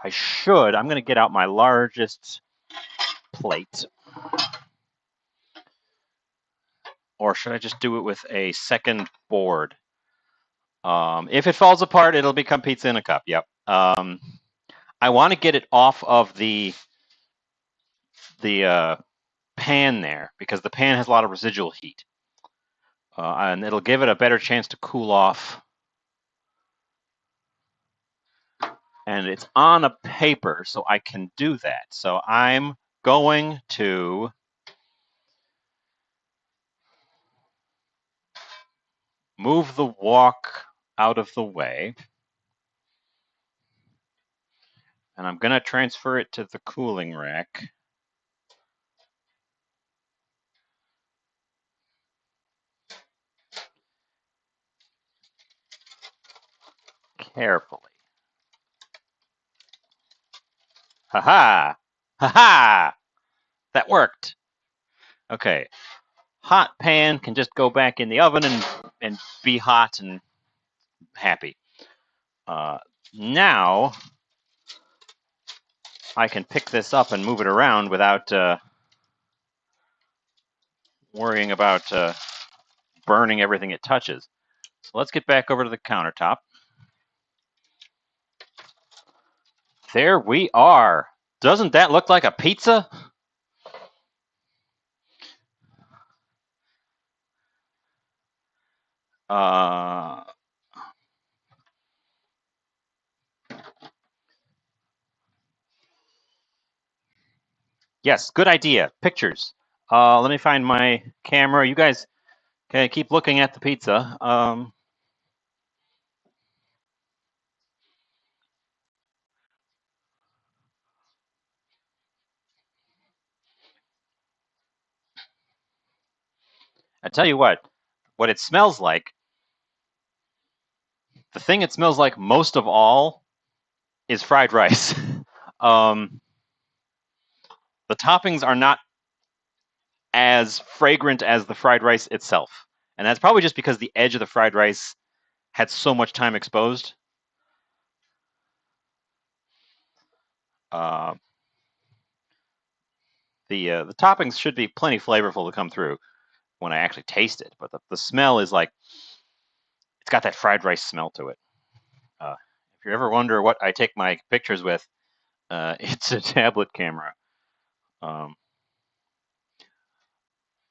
going to get out my largest plate. Or should I just do it with a second board? If it falls apart, it'll become pizza in a cup. Yep. I want to get it off of the pan there because the pan has a lot of residual heat. And it'll give it a better chance to cool off. And it's on a paper, so I can do that. So I'm going to move the wok out of the way. And I'm going to transfer it to the cooling rack. Carefully. Ha-ha! Ha-ha! That worked. Okay. Hot pan can just go back in the oven and be hot and happy. Now I can pick this up and move it around without worrying about burning everything it touches. So let's get back over to the countertop. There we are. Doesn't that look like a pizza? Yes, good idea. Pictures. Let me find my camera. You guys can keep looking at the pizza. I tell you what it smells like, the thing it smells like most of all is fried rice. um, the toppings are not as fragrant as the fried rice itself. And that's probably just because the edge of the fried rice had so much time exposed. Uh, the toppings should be plenty flavorful to come through when I actually taste it, but the smell is like, it's got that fried rice smell to it. If you ever wonder what I take my pictures with, it's a tablet camera.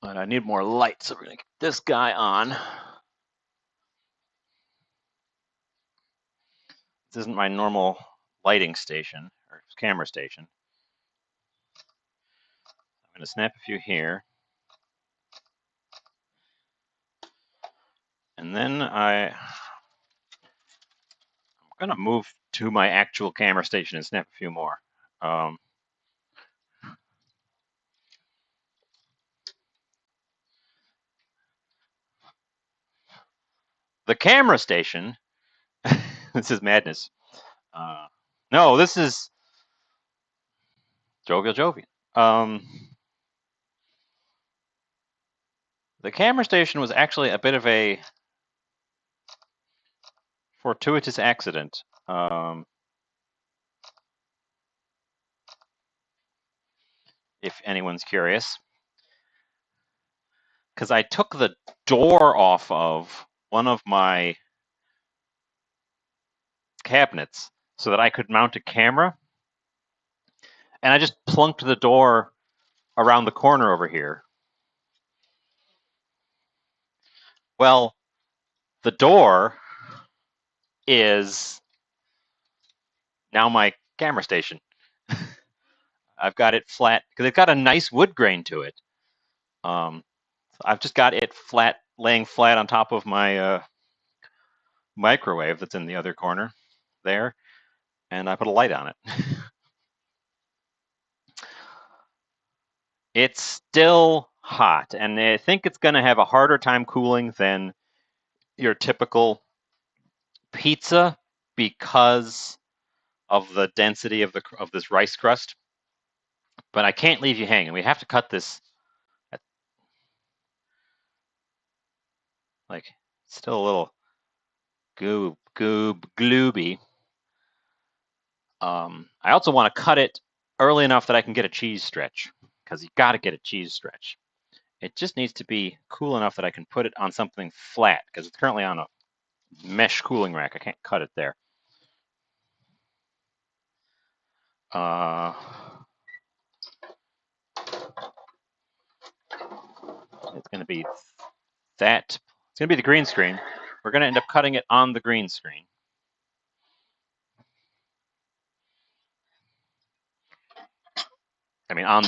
But I need more light, so we're gonna get this guy on. This isn't my normal lighting station or camera station. I'm gonna snap a few here. And then I'm gonna move to my actual camera station and snap a few more. The camera station, this is madness. No, this is Jovial Jovian. The camera station was actually a bit of a fortuitous accident. If anyone's curious, because I took the door off of one of my cabinets so that I could mount a camera, and I just plunked the door around the corner over here. Well, the door is now my camera station. I've got it flat because it's got a nice wood grain to it. I've just got it flat, laying flat on top of my microwave that's in the other corner there, and I put a light on it. It's still hot, and I think it's going to have a harder time cooling than your typical pizza because of the density of this rice crust. But I can't leave you hanging. We have to cut this. Like, still a little glooby. I also want to cut it early enough that I can get a cheese stretch, because you got to get a cheese stretch. It just needs to be cool enough that I can put it on something flat, because it's currently on a mesh cooling rack. I can't cut it there. It's going to be that. It's going to be the green screen. We're going to end up cutting it on the green screen. I mean, on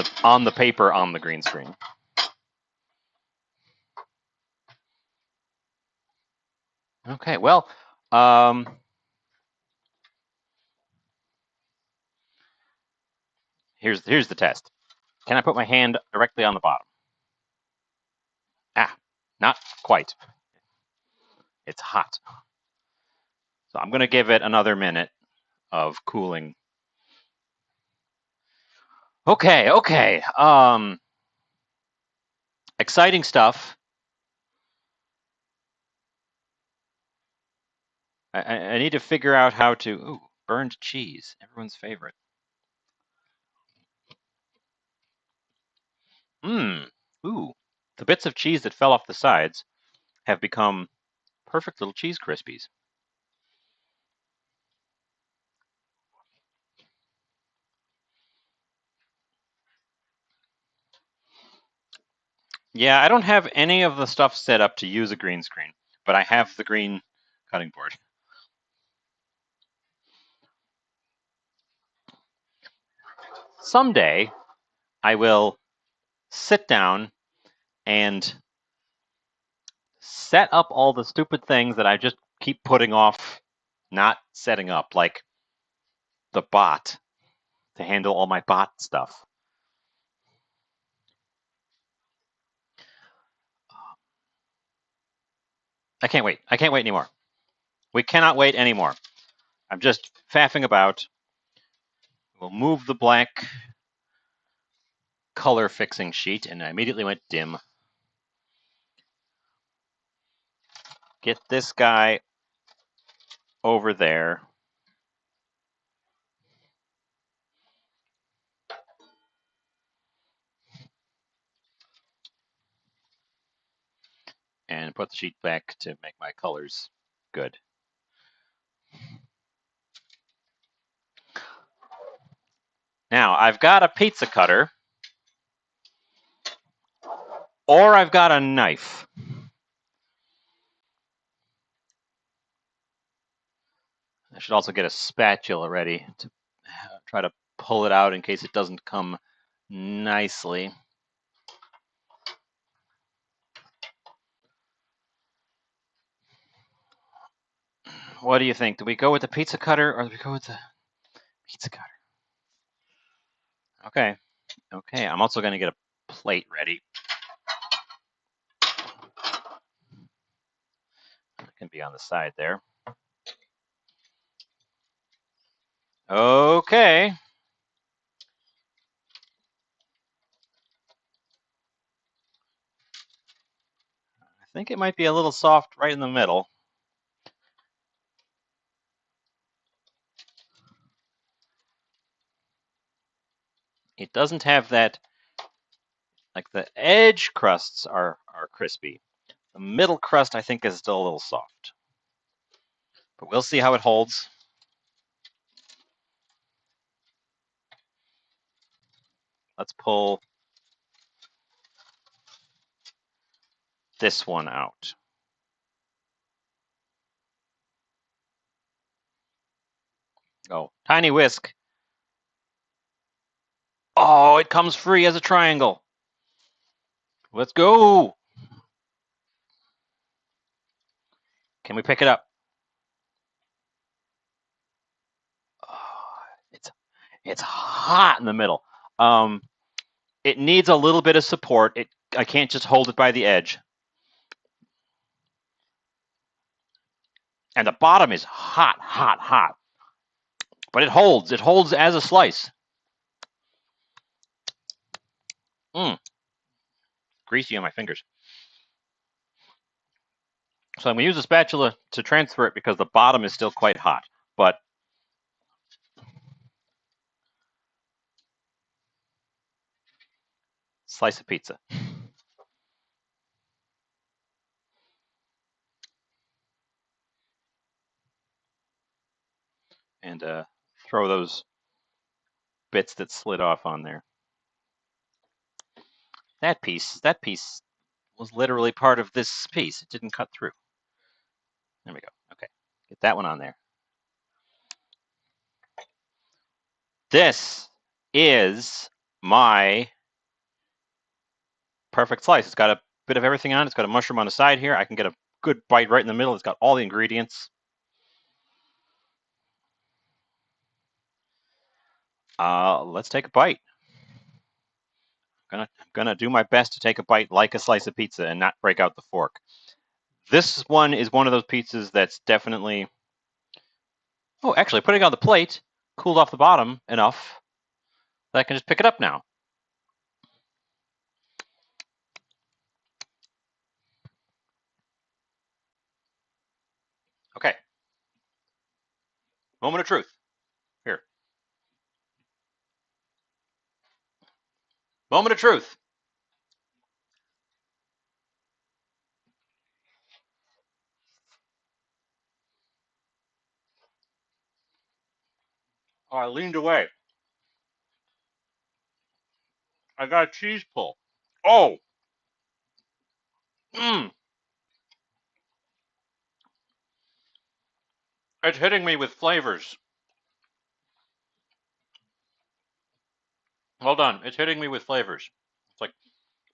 the paper on the green screen. Okay, well, here's the test. Can I put my hand directly on the bottom? Ah, not quite. It's hot. So I'm going to give it another minute of cooling. Okay. Exciting stuff. I need to figure out how to. Ooh, burned cheese, everyone's favorite. Ooh, the bits of cheese that fell off the sides have become perfect little cheese Krispies. Yeah, I don't have any of the stuff set up to use a green screen, but I have the green cutting board. Someday, I will sit down and set up all the stupid things that I just keep putting off not setting up, like the bot to handle all my bot stuff. I can't wait. I can't wait anymore. We cannot wait anymore. I'm just faffing about. We'll move the black color fixing sheet, and I immediately went dim. Get this guy over there. And put the sheet back to make my colors good. Now, I've got a pizza cutter, or I've got a knife. I should also get a spatula ready to try to pull it out in case it doesn't come nicely. What do you think? Do we go with the pizza cutter or do we go with the pizza cutter? Okay. Okay, I'm also going to get a plate ready. It can be on the side there. Okay. I think it might be a little soft right in the middle. It doesn't have that, like the edge crusts are crispy. The middle crust, I think, is still a little soft. But we'll see how it holds. Let's pull this one out. Oh, tiny whisk. Oh, it comes free as a triangle. Let's go. Can we pick it up? Oh, it's hot in the middle. It needs a little bit of support. I can't just hold it by the edge. And the bottom is hot, hot, hot. But it holds. It holds as a slice. Greasy on my fingers. So I'm going to use a spatula to transfer it because the bottom is still quite hot. But slice of pizza. And throw those bits that slid off on there. That piece was literally part of this piece. It didn't cut through. There we go. Okay, get that one on there. This is my perfect slice. It's got a bit of everything on it. It's got a mushroom on the side here. I can get a good bite right in the middle. It's got all the ingredients. Let's take a bite. I'm gonna do my best to take a bite like a slice of pizza and not break out the fork. This one is one of those pizzas that's definitely. Oh, actually, putting it on the plate cooled off the bottom enough that I can just pick it up now. Okay. Moment of truth. Here. Moment of truth. Oh, I leaned away. I got a cheese pull. Oh. Mmm. It's hitting me with flavors. Hold on, it's hitting me with flavors. It's like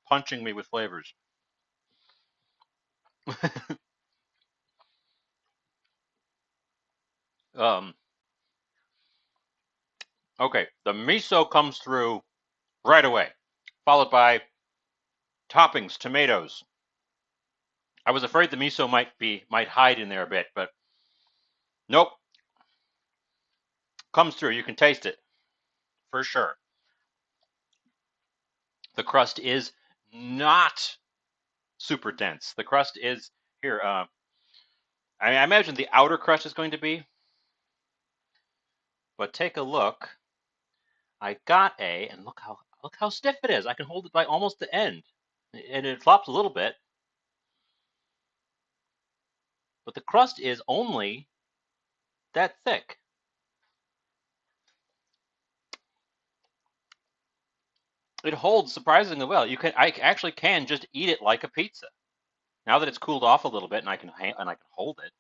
punching me with flavors. um, okay, the miso comes through right away, followed by toppings, tomatoes. I was afraid the miso might hide in there a bit, but nope, comes through. You can taste it for sure. The crust is not super dense. The crust is here. I imagine the outer crust is going to be, but take a look. I got and look how stiff it is. I can hold it by almost the end, and it flops a little bit, but the crust is only that thick. It holds surprisingly well. I actually can just eat it like a pizza. Now that it's cooled off a little bit, and I can hold it.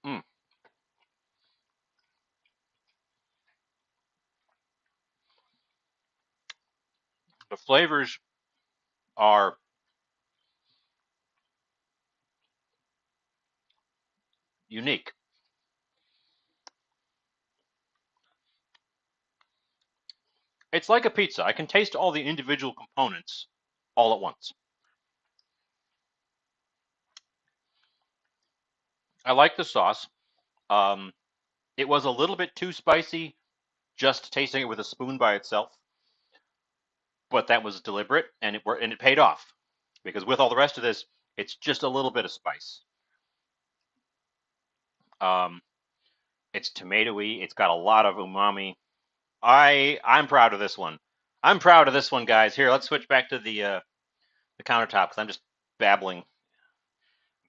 Mm. The flavors are unique. It's like a pizza. I can taste all the individual components all at once. I like the sauce. Um, it was a little bit too spicy just tasting it with a spoon by itself, but that was deliberate, and it paid off because with all the rest of this, it's just a little bit of spice. Um, it's tomatoey. It's got a lot of umami. I'm proud of this one. I'm proud of this one, guys. Here, let's switch back to the countertop because I'm just babbling,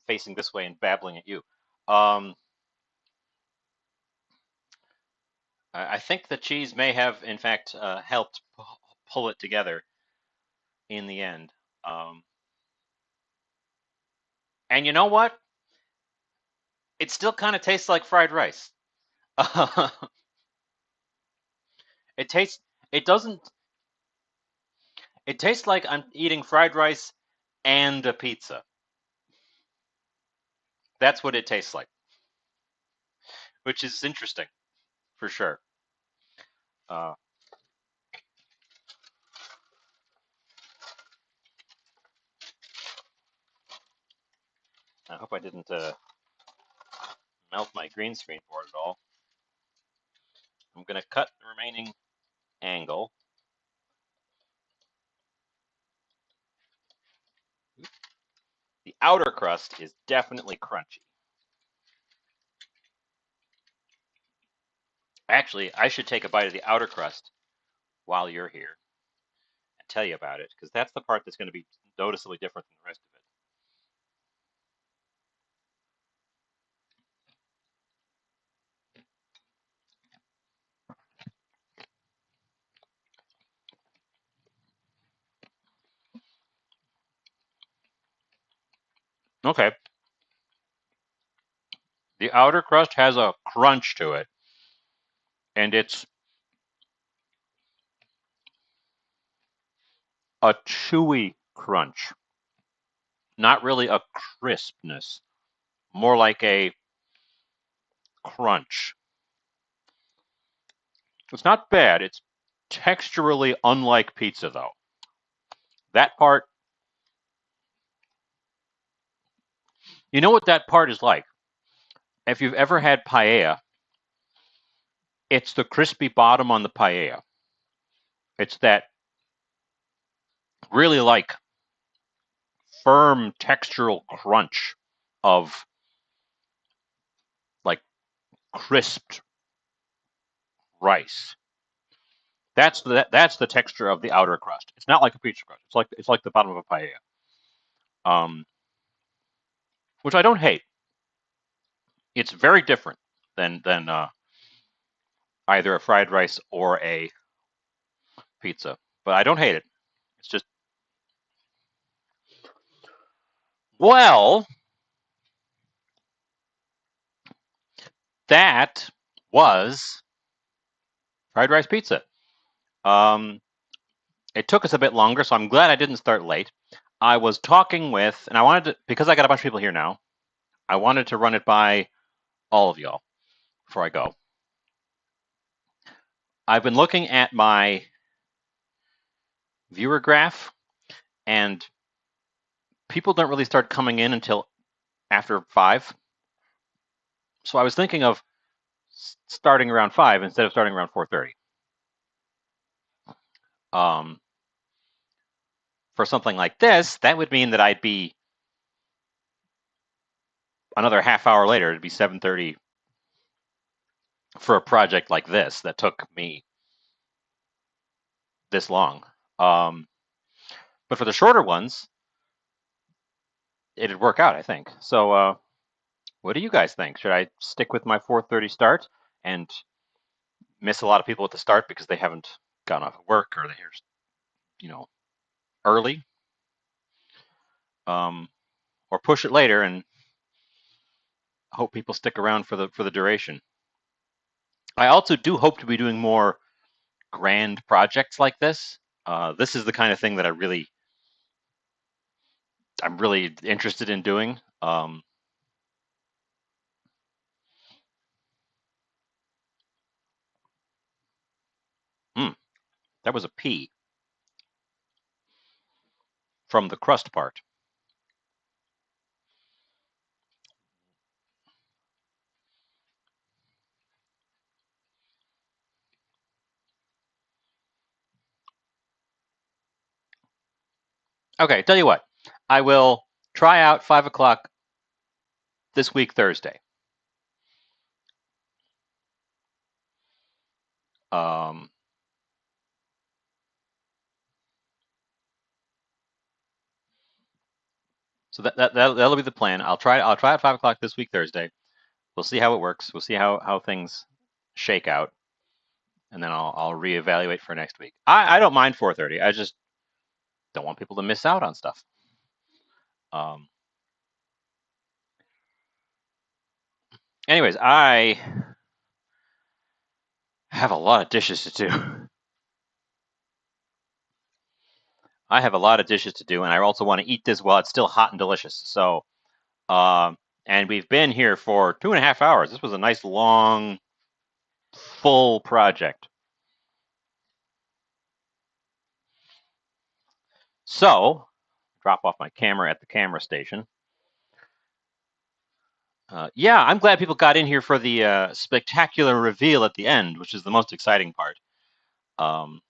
facing this way and babbling at you. Um, I think the cheese may have, in fact, helped pull it together in the end. Um, and you know what? It still kind of tastes like fried rice. it tastes. It doesn't. It tastes like I'm eating fried rice and a pizza. That's what it tastes like, which is interesting for sure. Uh, I hope I didn't melt my green screen board at all. I'm going to cut the remaining angle. The outer crust is definitely crunchy. Actually, I should take a bite of the outer crust while you're here and tell you about it, because that's the part that's going to be noticeably different than the rest of it. Okay. The outer crust has a crunch to it, and it's a chewy crunch, not really a crispness, more like a crunch. It's not bad. It's texturally unlike pizza, though. That part, you know what that part is like? If you've ever had paella, it's the crispy bottom on the paella. It's that really like firm textural crunch of like crisped rice. That's the texture of the outer crust. It's not like a pizza crust. It's like the bottom of a paella, um, which I don't hate. It's very different than either a fried rice or a pizza, but I don't hate it. It's just Well, that was fried rice pizza. Um, it took us a bit longer, so I'm glad I didn't start late. I was talking with, and I wanted to, because I got a bunch of people here now, I wanted to run it by all of y'all before I go. I've been looking at my viewer graph, and people don't really start coming in until after 5. So I was thinking of starting around 5 instead of starting around 4:30. Um, for something like this, that would mean that I'd be another half hour later. It'd be 7:30 for a project like this that took me this long. But for the shorter ones, it'd work out, I think. So, what do you guys think? Should I stick with my 4:30 start and miss a lot of people at the start because they haven't gone off of work or they're, early, um, or push it later and hope people stick around for the duration? I also do hope to be doing more grand projects like this. This is the kind of thing that I'm really interested in doing. That was a P from the crust part. Okay, tell you what, I will try out 5 o'clock this week, Thursday. Um, so that'll be the plan. I'll try at 5 o'clock this week, Thursday. We'll see how it works. We'll see how things shake out, and then I'll reevaluate for next week. I don't mind 4:30. I just don't want people to miss out on stuff. Um, anyways, I have a lot of dishes to do. I have a lot of dishes to do, and I also want to eat this while it's still hot and delicious. So, and we've been here for 2.5 hours. This was a nice long, full project. So, drop off my camera at the camera station. Yeah, I'm glad people got in here for the spectacular reveal at the end, which is the most exciting part. Um,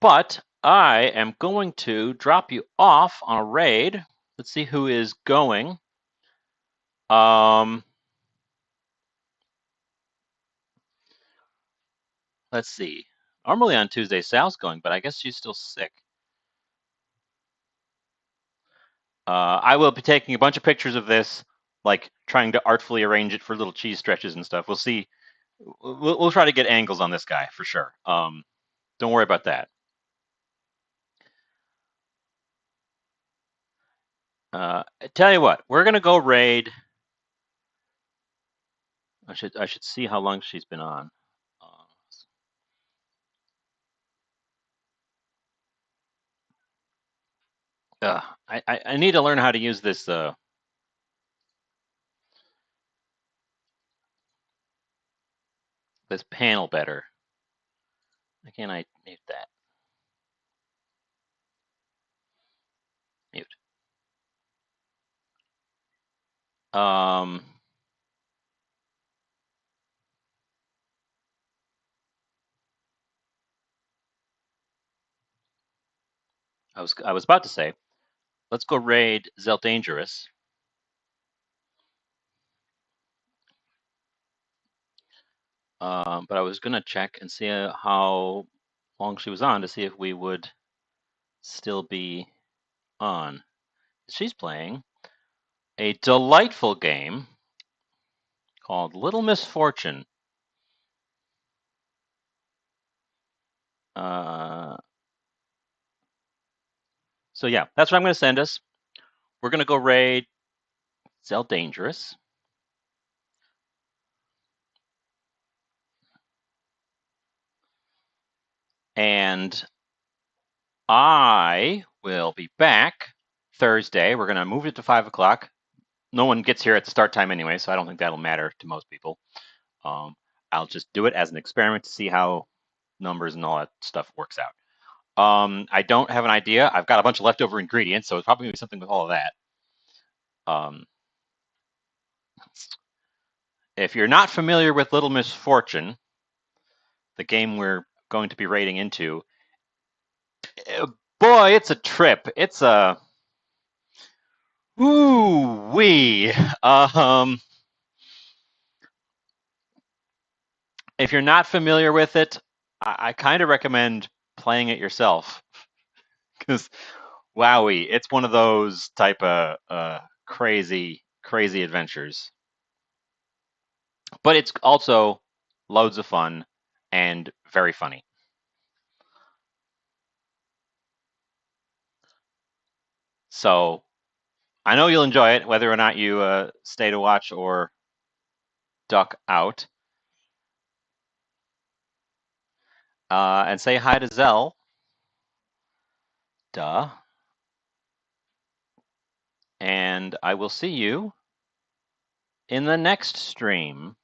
but I am going to drop you off on a raid. Let's see who is going. Let's see. Normally on Tuesday, Sal's going, but I guess she's still sick. I will be taking a bunch of pictures of this, like trying to artfully arrange it for little cheese stretches and stuff. We'll see. We'll try to get angles on this guy for sure. Don't worry about that. Tell you what, we're gonna go raid. I should see how long she's been on. I need to learn how to use this this panel better. Again, I mute that. Mute. Um. I was about to say, let's go raid Zelt Dangerous. But I was gonna check and see how long she was on to see if we would still be on. She's playing a delightful game called Little Misfortune. So yeah, that's what I'm going to send us. we're gonna go raid Zell Dangerous. And I will be back Thursday. We're gonna move it to 5 o'clock. No one gets here at the start time anyway, so I don't think that'll matter to most people. I'll just do it as an experiment to see how numbers and all that stuff works out. I don't have an idea. I've got a bunch of leftover ingredients, so it's probably gonna be something with all of that. If you're not familiar with Little Misfortune, the game we're going to be raiding into, boy, it's a trip. It's a ooh wee. If you're not familiar with it, I kind of recommend playing it yourself because wowie, it's one of those type of crazy adventures. But it's also loads of fun and very funny. So I know you'll enjoy it, whether or not you stay to watch or duck out. And say hi to Zell. Duh. And I will see you in the next stream.